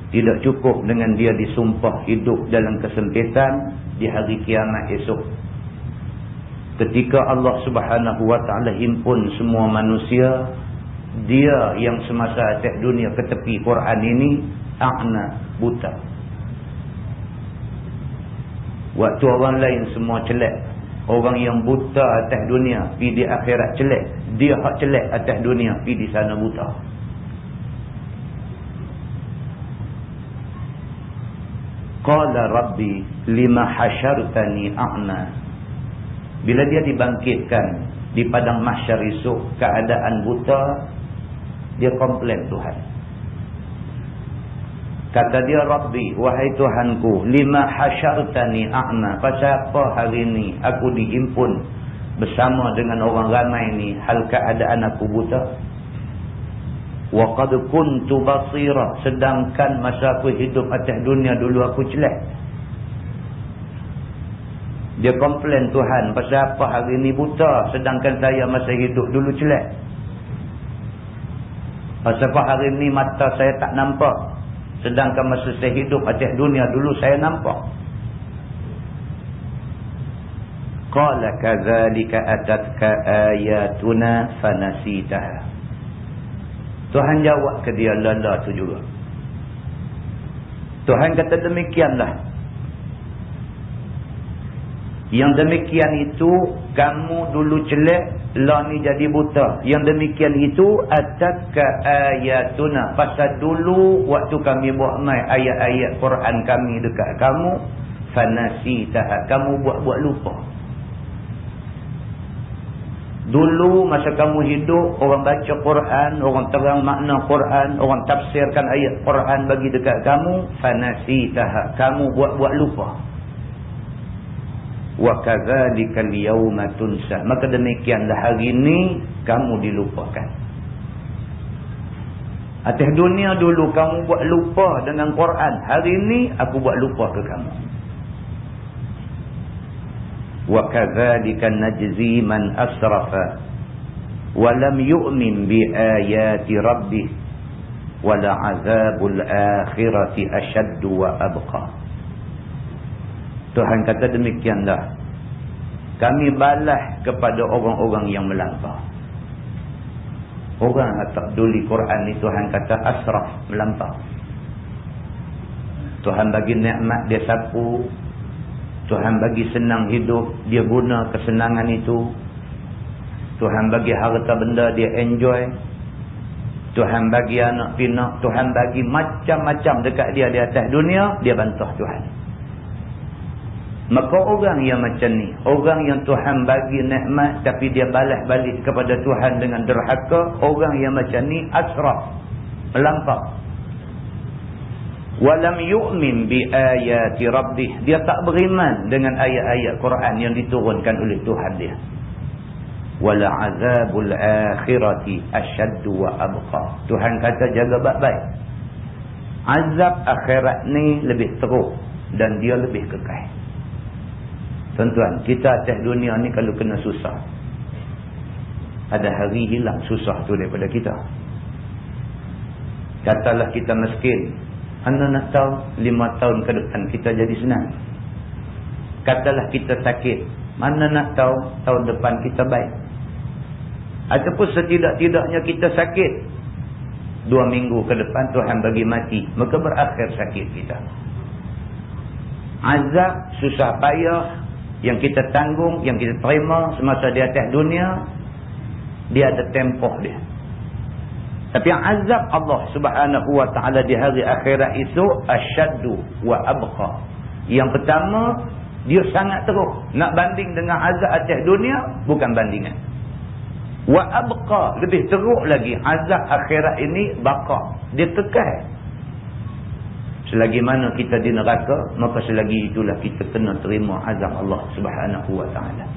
Tidak cukup dengan dia disumpah hidup dalam kesempitan, di hari kiamat esok, ketika Allah Subhanahu wa taala himpun semua manusia, dia yang semasa atas dunia ke tepi Quran ini a'na, buta. Waktu orang lain semua celak, orang yang buta atas dunia pergi di akhirat celak, dia hak celak atas dunia pergi di sana buta. Qala rabbi lima hasyartani a'ma. Bila dia dibangkitkan di padang mahsyar esok keadaan buta, dia komplain Tuhan. Kata dia, Rabbi, wahai Tuhanku, lima hasyartani a'ma, pasal apa hari ini aku dihimpun bersama dengan orang ramai ni hal keadaan aku buta? Wa qad kuntu basira, sedangkan masa aku hidup atas dunia dulu aku celak. Dia komplain Tuhan, pasal apa hari ini buta sedangkan saya masa hidup dulu celak? Pasal apa hari ini mata saya tak nampak sedangkan masa saya hidup atas dunia dulu saya nampak? Qala kadzalika atatka ayatuna fanasitaha. Tuhan jawab ke dia lala tu juga. Tuhan kata demikianlah. Yang demikian itu kamu dulu jelek, lah ni jadi buta. Yang demikian itu atatka ayatuna, pasal dulu waktu kami buat mai ayat-ayat Quran kami dekat kamu, fanasitaha, kamu buat lupa. Dulu masa kamu hidup, orang baca Quran, orang terang makna Quran, orang tafsirkan ayat Quran bagi dekat kamu, fanasitaha, kamu buat lupa. Wa kadzalikal yauma tunsa, maka demikianlah hari ini kamu dilupakan. Atas dunia dulu kamu buat lupa dengan Quran, hari ini aku buat lupa ke kamu. Wa kadzalika najzi man asrafa wa lam yu'min bi ayati rabbih wa la 'adzabul akhirati ashaddu wa abqa. Tuhan kata demikianlah kami balas kepada orang-orang yang melampau. Orang tak peduli Quran ni Tuhan kata asraf, melampau. Tuhan bagi nikmat dia sapu, Tuhan bagi senang hidup, dia guna kesenangan itu. Tuhan bagi harta benda, dia enjoy. Tuhan bagi anak pinak, Tuhan bagi macam-macam dekat dia di atas dunia, dia bantah Tuhan. Maka orang yang macam ni, orang yang Tuhan bagi nikmat tapi dia balas balik kepada Tuhan dengan derhaka, orang yang macam ni asraf, melampau. Walam yu'min bi ayati rabbih, dia tak beriman dengan ayat-ayat Quran yang diturunkan oleh Tuhan dia. Wala azabul akhirati asyaddu wa abqa. Tuhan kata jaga baik-baik. Azab akhirat ni lebih teruk dan dia lebih kekal. Tuan-tuan, kita atas dunia ni kalau kena susah, ada hari hilang susah tu daripada kita. Katalah kita miskin, mana nak tahu 5 tahun ke depan kita jadi senang. Katalah kita sakit, mana nak tahu tahun depan kita baik. Ataupun setidak-tidaknya kita sakit, 2 minggu ke depan Tuhan bagi mati, maka berakhir sakit kita. Azab, susah payah yang kita tanggung, yang kita terima semasa di atas dunia, dia ada tempoh dia. Tapi yang azab Allah subhanahu wa ta'ala di hari akhirat itu asyaddu wa abqa. Yang pertama, dia sangat teruk. Nak banding dengan azab atas dunia, bukan bandingan. Wa abqa, lebih teruk lagi. Azab akhirat ini baqa, dia kekal. Selagi mana kita di neraka, maka selagi itulah kita kena terima azab Allah subhanahu wa ta'ala.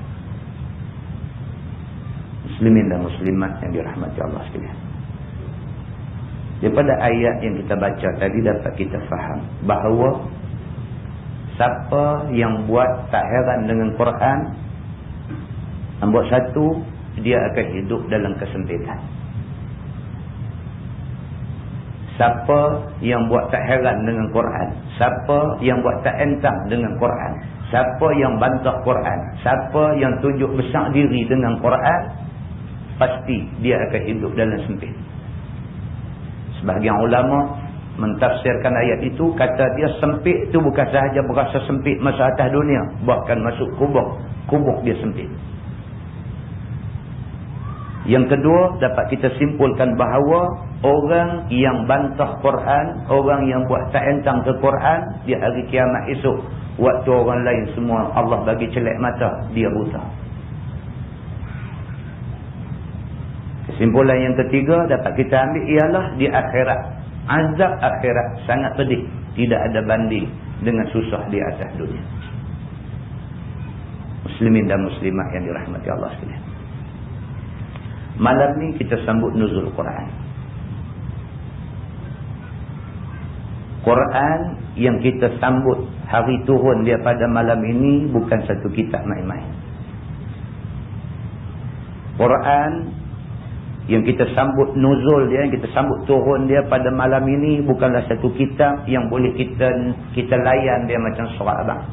Muslimin dan muslimat yang dirahmati Allah sekalian. Daripada ayat yang kita baca tadi dapat kita faham bahawa siapa yang buat tak heran dengan Quran, nombor satu, dia akan hidup dalam kesempitan. Siapa yang buat tak heran dengan Quran, siapa yang buat tak entang dengan Quran, siapa yang bantah Quran, siapa yang tunjuk besar diri dengan Quran, pasti dia akan hidup dalam sempit. Sebahagian ulama mentafsirkan ayat itu, kata dia sempit itu bukan sahaja berasa sempit masa atas dunia, bahkan masuk kubur dia sempit. Yang kedua, dapat kita simpulkan bahawa orang yang bantah Quran, orang yang buat tak entang ke Quran, di hari kiamat esok, waktu orang lain semua Allah bagi celak mata, dia buta. Kesimpulan yang ketiga dapat kita ambil ialah di akhirat, azab akhirat sangat pedih, tidak ada banding dengan susah di atas dunia. Muslimin dan muslimat yang dirahmati Allah sekalian. Malam ni kita sambut nuzul Quran. Quran yang kita sambut hari turun dia pada malam ini bukan satu kitab main-main. Quran yang kita sambut nuzul dia, yang kita sambut turun dia pada malam ini bukanlah satu kitab yang boleh kita layan dia macam surat abang.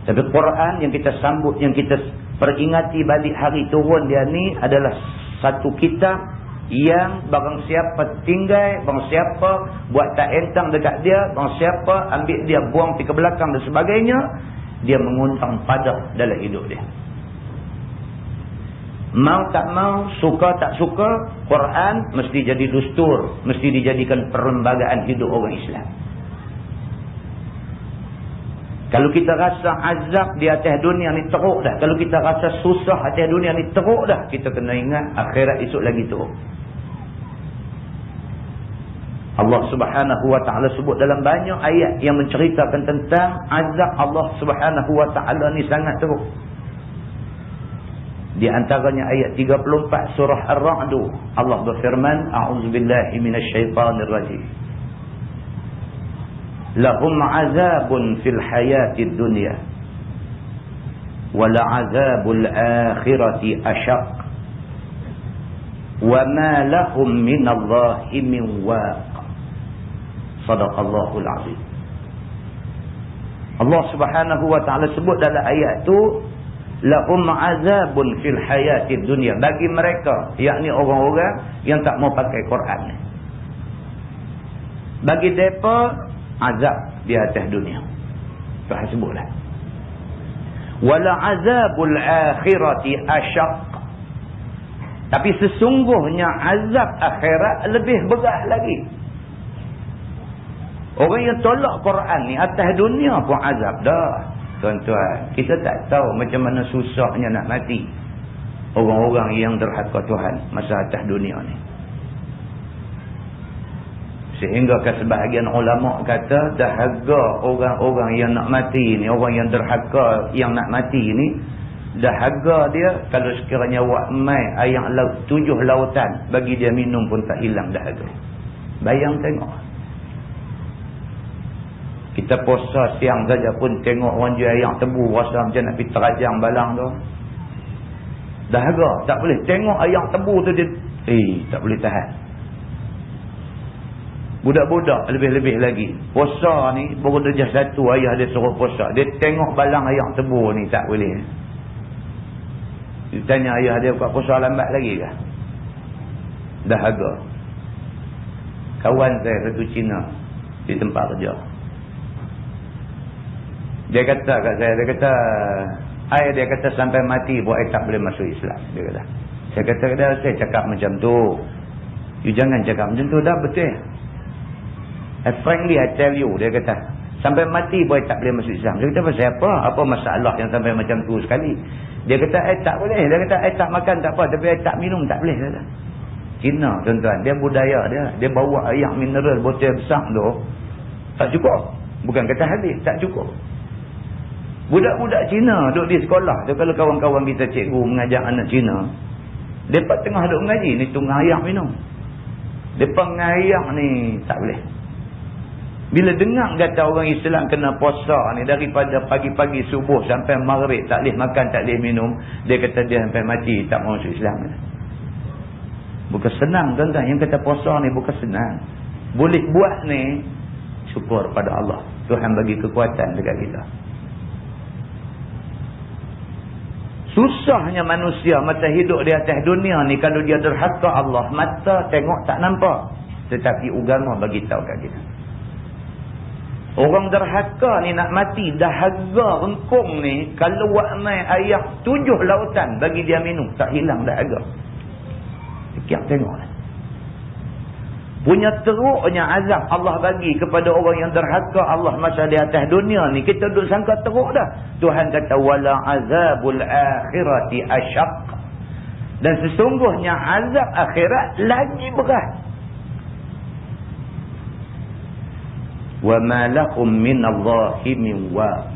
Tapi Quran yang kita sambut, yang kita peringati balik hari turun dia ni adalah satu kitab yang barang siapa tinggal, barang siapa buat tak entang dekat dia, barang siapa ambil dia buang pergi ke belakang dan sebagainya, dia mengundang padah dalam hidup dia. Mau tak mau, suka tak suka, Quran mesti jadi dustur, mesti dijadikan perlembagaan hidup orang Islam. Kalau kita rasa azab di atas dunia ni teruk dah, kalau kita rasa susah atas dunia ni teruk dah, kita kena ingat akhirat esok lagi teruk. Allah Subhanahu wa ta'ala sebut dalam banyak ayat yang menceritakan tentang azab Allah Subhanahu wa ta'ala ni sangat teruk. Di antaranya ayat 34 surah Ar-Ra'd, Allah berfirman, a'udzubillahi minasyaitanir rajim. Lahum 'adzabun fil hayatid dunya wa la'adzabul akhirati asyaq wa ma lahum minallahi min waq. Sadaqallahul azim. Allah Subhanahu wa ta'ala sebut dalam ayat tu, lahum 'adzabun fil hayatid dunya, bagi mereka, yakni orang-orang yang tak mau pakai Quran ni, bagi depa azab di atas dunia. Tuhan sebutlah, wala 'adzabul akhirati asyaq, tapi sesungguhnya azab akhirat lebih berat lagi. Orang yang tolak Quran ni atas dunia pun azab dah. Tuan-tuan, kita tak tahu macam mana susahnya nak mati orang-orang yang derhaka Tuhan masa atas dunia ni. Sehingga sebahagian ulama kata dahaga orang-orang yang nak mati ni, orang yang derhaka yang nak mati ni, dahaga dia kalau sekiranya awak mai ayam laut 7 lautan bagi dia minum pun tak hilang dahaga. Bayang tengok. Kita puasa siang saja pun tengok orang jual ayam tebu rasa macam nak pergi terajang balang tu. Dahaga tak boleh tengok ayam tebu tu dia tak boleh tahan. Budak-budak lebih-lebih lagi. Puasa ni baru darjah 1 ayah dia suruh puasa. Dia tengok balang ayam tebu ni tak boleh. Dia tanya ayah dia buat puasa lambat lagi ke? Dahaga. Kawan saya satu Cina di tempat kerja. Dia kata kat saya, dia kata sampai mati buat tak boleh masuk Islam. Dia kata. Saya kata saya cakap macam tu. You jangan cakap macam tu dah, betul. Frankly I tell you, dia kata, sampai mati buat tak boleh masuk Islam. Dia kata pasal apa? Apa masalah yang sampai macam tu sekali? Dia kata tak boleh. Dia kata tak makan tak apa, tapi tak minum tak boleh. Dia kata. Cina tuan-tuan, dia budaya dia. Dia bawa air mineral botol besar tu, tak cukup. Bukan kata habis, tak cukup. Budak-budak Cina duduk di sekolah tu, kalau kawan-kawan kita cikgu mengajar anak Cina, mereka tengah duduk mengaji ni tunggu air minum. Mereka ngayak ni tak boleh. Bila dengar kata orang Islam kena puasa ni daripada pagi-pagi subuh sampai maghrib tak boleh makan, tak boleh minum, dia kata dia sampai mati tak mahu masuk Islam. Bukan senang tuan-tuan, yang kata puasa ni bukan senang. Boleh buat ni syukur pada Allah. Tuhan bagi kekuatan dekat kita. Susahnya manusia mata hidup di atas dunia ni, kalau dia derhaka Allah, mata tengok tak nampak, tetapi agama bagi tahu kat kita. Orang derhaka ni nak mati, dahaga rengkung ni, kalau buat mai air 7 lautan bagi dia minum, tak hilang dahaga. Fikir tengok. Punya teruknya azab Allah bagi kepada orang yang derhaka Allah masa di atas dunia ni, kita duduk sangka teruk dah. Tuhan kata wala azabul akhirati asyaq, dan sesungguhnya azab akhirat lagi berat. Wa ma lakum minallahi min waq,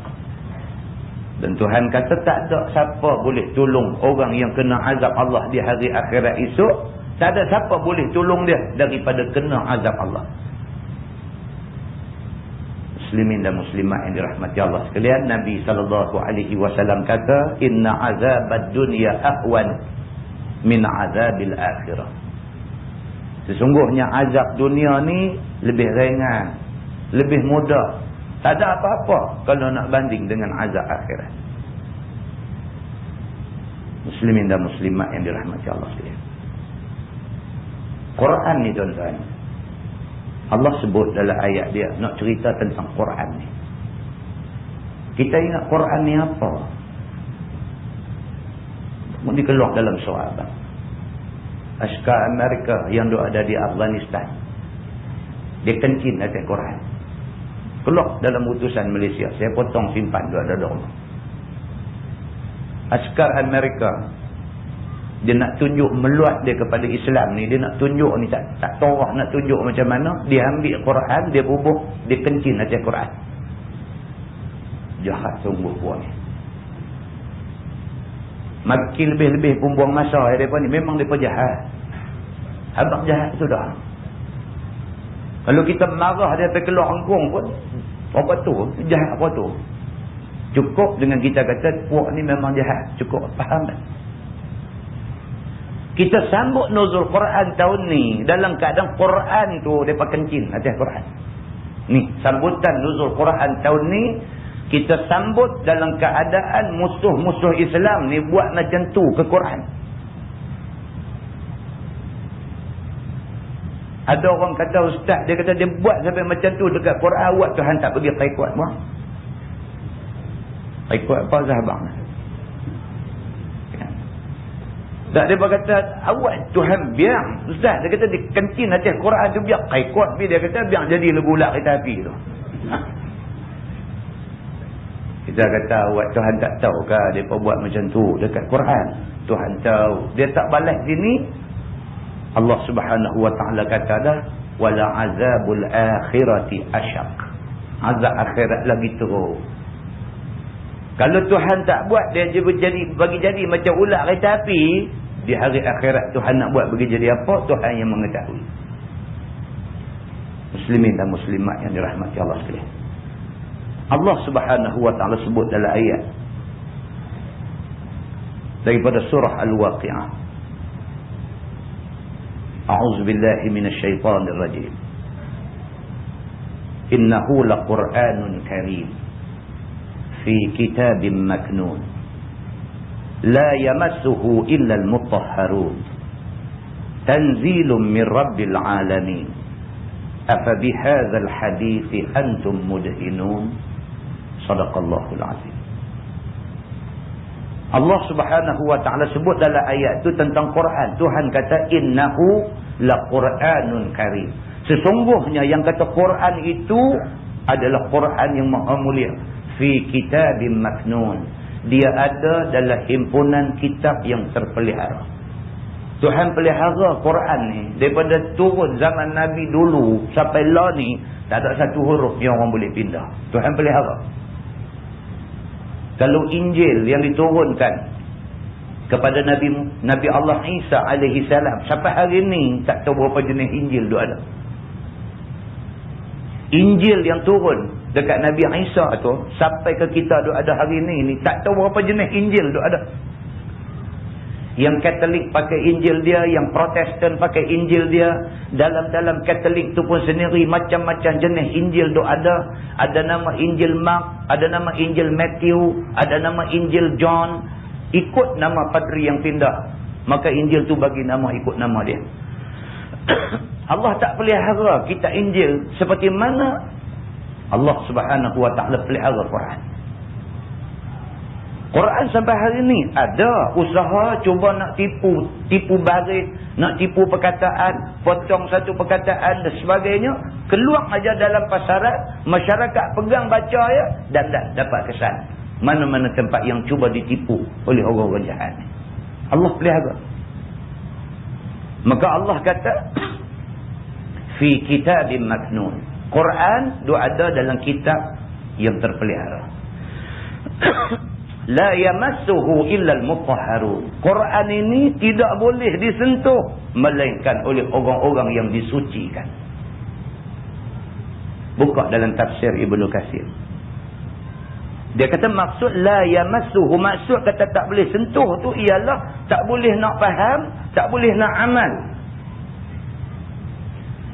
dan Tuhan kata tak ada siapa boleh tolong orang yang kena azab Allah di hari akhirat esok. Tak ada siapa boleh tolong dia daripada kena azab Allah. Muslimin dan muslimat yang dirahmati Allah sekalian, Nabi SAW kata, inna azabad dunya ahwan min azabil akhirah. Sesungguhnya azab dunia ni lebih ringan, lebih mudah, tak ada apa-apa kalau nak banding dengan azab akhirat. Muslimin dan muslimat yang dirahmati Allah sekalian, Quran ni tuan-tuan, Allah sebut dalam ayat dia nak cerita tentang Quran ni. Kita ingat Quran ni apa? Mesti keluar dalam surah abang. Askar Amerika yang ada di Afghanistan, dia kencing atas Quran. Keluar dalam utusan Malaysia. Saya potong simpan tu ada rumah. Askar Amerika, dia nak tunjuk meluat dia kepada Islam ni. Dia nak tunjuk ni, tak tahu nak tunjuk macam mana. Dia ambil Quran, dia bubuh, dia kencing atas Quran. Jahat sungguh puan ni. Makin lebih-lebih pun buang masa mereka ni. Memang mereka jahat. Habang jahat tu dah. Kalau kita marah dia sampai keluar angkung pun, apa tu? Jahat apa tu? Cukup dengan kita kata puak ni memang jahat. Cukup faham tak? Kita sambut nuzul Quran tahun ni dalam keadaan Quran tu mereka kencing atas Quran. Ni sambutan nuzul Quran tahun ni kita sambut dalam keadaan musuh-musuh Islam ni buat macam tu ke Quran. Ada orang kata ustaz, dia kata dia buat sampai macam tu dekat Quran, awak Tuhan tak bagi qaikuat buat. Qaikuat apa sahabat? Tak, dia kata awak Tuhan biar ustaz, dia kata dia kencing atas Quran tu biar qaikuat, dia kata biar jadi legulak kereta api tu. Kita kata awak Tuhan tak tahu ke dia buat macam tu dekat Quran? Tuhan tahu. Dia tak balas sini. Allah Subhanahu wa taala kata dah wala azabul akhirati asyaq. Azab akhirat lagi teruk. Kalau Tuhan tak buat dia bagi jadi macam ular kereta api, di hari akhirat Tuhan nak buat bagi jadi apa? Tuhan yang mengetahui. Muslimin dan muslimat yang dirahmati Allah sekalian. Allah Subhanahu wa taala sebut dalam ayat daripada surah Al-Waqi'ah. A'udzu billahi minasyaitonir rajim. Innahu laqur'anun karim fi kitabim maknun la yamassuhu illa al-mutahharun tanzilun min rabbil alamin afa bihadzal hadithi antum mudhinun. Sadaqallahul azim. Allah Subhanahu wa taala sebut dalam ayat tu tentang Quran. Tuhan kata innahu laqur'anun karim. Sesungguhnya yang kata Quran itu adalah Quran yang maha mulia. Fi kitabim maknun. Dia ada dalam himpunan kitab yang terpelihara. Tuhan pelihara Quran ni daripada turun zaman Nabi dulu sampai lah ni, tak ada satu huruf yang orang boleh pindah. Tuhan pelihara. Kalau Injil yang diturunkan kepada Nabi Allah Isa alaihi salam sampai hari ni tak tahu berapa jenis Injil tu ada. Injil yang turun dekat Nabi Isa tu sampai ke kita tu ada hari ni tak tahu berapa jenis Injil tu ada. Yang Katolik pakai Injil dia, yang Protestan pakai Injil dia. Dalam Katolik tu pun sendiri macam-macam jenis Injil tu ada. Ada nama Injil Mark, ada nama Injil Matthew, ada nama Injil John. Ikut nama padri yang pindah, maka Injil tu bagi nama ikut nama dia. Allah tak pelihara kita Injil seperti mana Allah Subhanahu wa taala pelihara Quran. Quran sampai hari ni ada usaha cuba nak tipu baris, nak tipu perkataan, potong satu perkataan dan sebagainya, keluar aja dalam pasaran, masyarakat pegang baca ya dan dapat kesan. Mana-mana tempat yang cuba ditipu oleh orang-orang jahat. Allah pelihara. Maka Allah kata fi kitabim maknun. Quran ada dalam kitab yang terpelihara. La yamassuhu illa al-mutahharun. Quran ini tidak boleh disentuh melainkan oleh orang-orang yang disucikan. Buka dalam tafsir Ibnu Katsir. Dia kata maksud la yamassuhu, maksud kata tak boleh sentuh tu ialah tak boleh nak faham, tak boleh nak amal.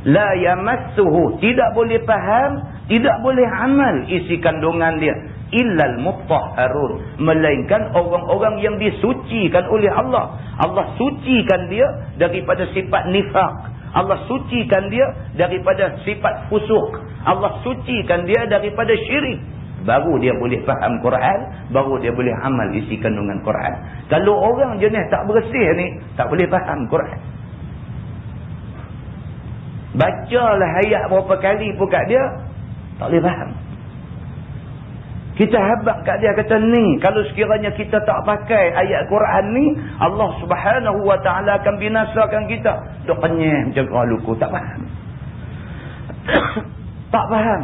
La yamassuhu, tidak boleh faham, tidak boleh amal isi kandungan dia. Illal mutahharun, melainkan orang-orang yang disucikan oleh Allah. Allah sucikan dia daripada sifat nifaq. Allah sucikan dia daripada sifat fusuk. Allah sucikan dia daripada syirik. baru dia boleh faham Quran, baru dia boleh amal isi kandungan Quran. Kalau orang jenis tak bersih ni, tak boleh faham Quran. Bacalah ayat berapa kali pun kat dia, tak boleh faham. Kita habaq kat dia kata ni, kalau sekiranya kita tak pakai ayat Quran ni, Allah Subhanahu wa taala akan binasakan kita. Dok kenyang macam kau luku, tak faham. Tak faham.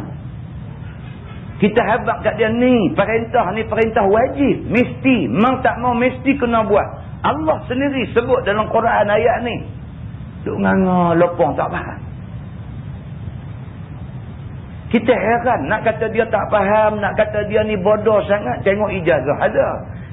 Kita habaq kat dia ni perintah wajib, mesti, mau tak mau mesti kena buat. Allah sendiri sebut dalam Quran ayat ni. Duk nganga lopong tak faham. Kita heran, nak kata dia tak faham, nak kata dia ni bodoh sangat, tengok ijazah ada.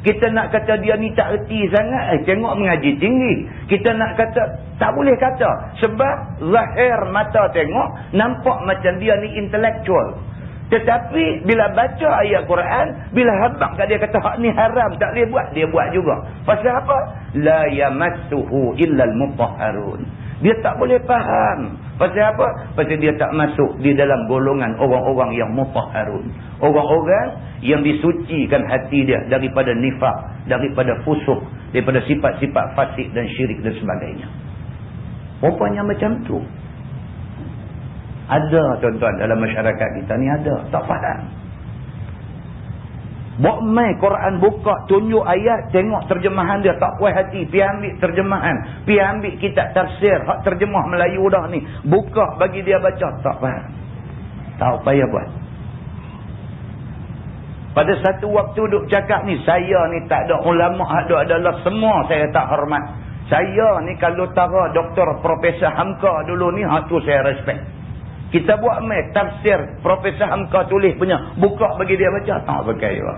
Kita nak kata dia ni tak erti sangat, tengok mengaji tinggi. Kita nak kata, tak boleh kata. Sebab zahir mata tengok, nampak macam dia ni intelektual. Tetapi bila baca ayat Quran, bila habaq kat dia kata hak ni haram, tak boleh buat, dia buat juga. Pasal apa? La yamassuhu illal mutahharun. Dia tak boleh faham. Pasal apa? Pasal dia tak masuk di dalam golongan orang-orang yang mutahharun. Orang-orang yang disucikan hati dia daripada nifaq, daripada fusuk, daripada sifat-sifat fasik dan syirik dan sebagainya. Rupanya macam tu. Ada tuan-tuan dalam masyarakat kita ni ada. Tak faham. Buat main Quran buka, tunjuk ayat, tengok terjemahan dia, tak puas hati, pergi ambil terjemahan, pergi ambil kitab tafsir, hak terjemah Melayu dah ni, buka bagi dia baca, tak faham. Tak payah buat. Pada satu waktu duk cakap ni, saya ni tak ada ulama, ada adalah semua saya tak hormat. Saya ni kalau tara Dr. Profesor Hamka dulu ni, hak tu saya respect. Kita buat main tafsir Profesor Hamka tulis punya, buka bagi dia baca, tak pakai juga.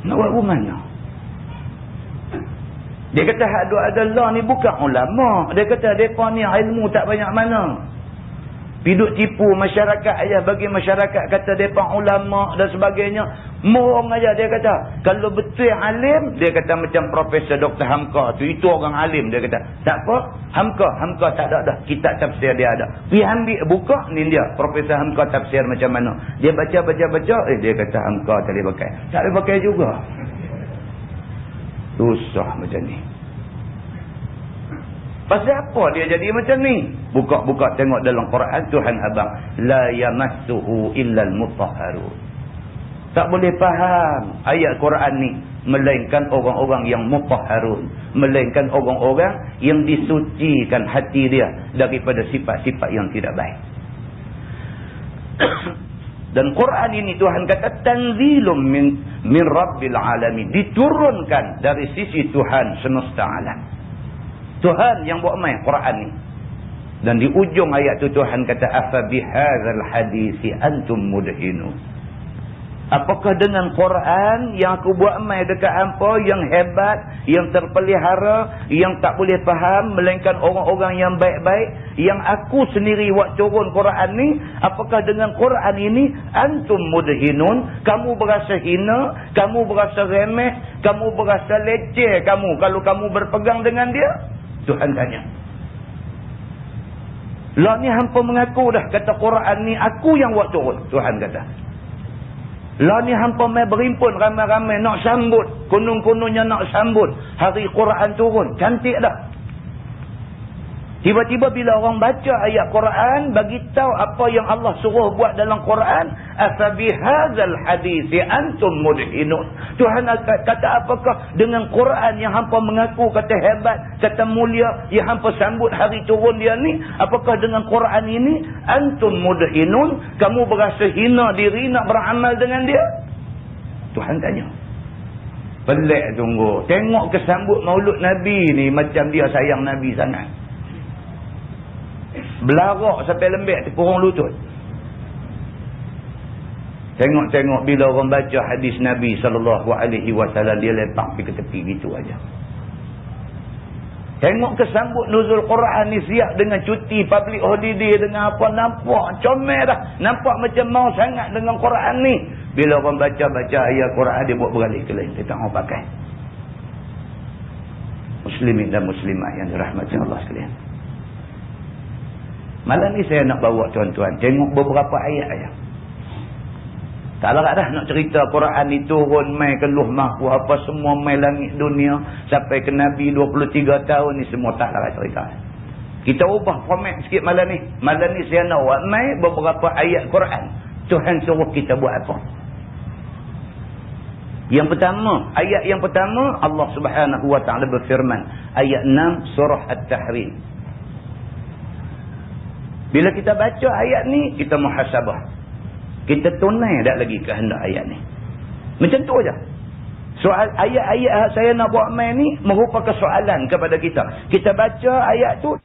Nak buat mana? Dia kata hak dua adalah ni bukan ulama. Dia kata mereka ni ilmu tak banyak mana. Piduk tipu masyarakat aja, bagi masyarakat kata mereka ulama dan sebagainya. Mohong aja dia kata. Kalau betul alim, dia kata macam Profesor Dr. Hamka tu, itu orang alim. Dia kata tak apa, Hamka tak ada dah, kitab tafsir dia ada. Pergi ambil buka ni dia Profesor Hamka tafsir macam mana. Dia baca dia kata Hamka tak boleh pakai. Tak boleh pakai juga. Susah macam ni. Pasal apa dia jadi macam ni? Buka-buka tengok dalam Quran, Tuhan abang, la yamassuhu illal mutahharun. Tak boleh faham ayat Quran ni melainkan orang-orang yang mutahharun, melainkan orang-orang yang disucikan hati dia daripada sifat-sifat yang tidak baik. Dan Quran ini Tuhan kata tanzilum min rabbil alamin, diturunkan dari sisi Tuhan semesta alam. Tuhan yang buat main Quran ni. Dan di ujung ayat tu Tuhan kata afa bihadzal hadisi antum mudhinun. Apakah dengan Quran yang aku buat main dekat hampa yang hebat, yang terpelihara, yang tak boleh faham melainkan orang-orang yang baik-baik, yang aku sendiri buat turun Quran ni, apakah dengan Quran ini antum mudhinun, kamu berasa hina, kamu berasa remeh, kamu berasa leceh kamu kalau kamu berpegang dengan dia? Tuhan tanya. Lah ni hampa mengaku dah kata Quran ni aku yang buat turun. Tuhan kata. Lah ni hampa mai berimpun ramai-ramai nak sambut. Kunung-kunungnya nak sambut hari Quran turun. Cantik dah. Tiba-tiba bila orang baca ayat Quran, bagi tahu apa yang Allah suruh buat dalam Quran, asabihadzal hadisi antum mudhinun. Tuhan kata apakah dengan Quran yang hampa mengaku kata hebat, kata mulia, yang hampa sambut hari turun dia ni, apakah dengan Quran ini antum mudhinun, kamu berasa hina diri nak beramal dengan dia? Tuhan tanya. Pelik tunggu. Tengok kesambut Maulud Nabi ni macam dia sayang Nabi sangat. Belarak sampai lembek kurung lutut. Tengok-tengok bila orang baca hadis Nabi SAW, dia lepak pergi ke tepi gitu aja. Tengok kesambut nuzul Quran ni siap dengan cuti public holiday dengan apa, nampak comel dah, nampak macam mau sangat dengan Quran ni. Bila orang baca-baca ayat Quran, dia buat beralik ke lain, dia tak mau pakai. Muslimin dan muslimat yang dirahmati Allah sekalian, malam ni saya nak bawa tuan-tuan tengok beberapa ayat aja. Tak larat dah nak cerita Quran ni turun mai ke Luh Mahfuz apa semua mai langit dunia sampai ke Nabi 23 tahun ni semua tak larat cerita. Kita ubah format sikit malam ni. Malam ni saya nak buat mai beberapa ayat Quran. Tuhan suruh kita buat apa? Yang pertama, ayat yang pertama Allah Subhanahu wa taala berfirman, ayat 6 surah At-Tahrim. Bila kita baca ayat ni, kita muhasabah. Kita tunai tak lagi kehendak ayat ni. Macam tu aja. Soal ayat-ayat saya nak buat main ni merupakan soalan kepada kita. Kita baca ayat tu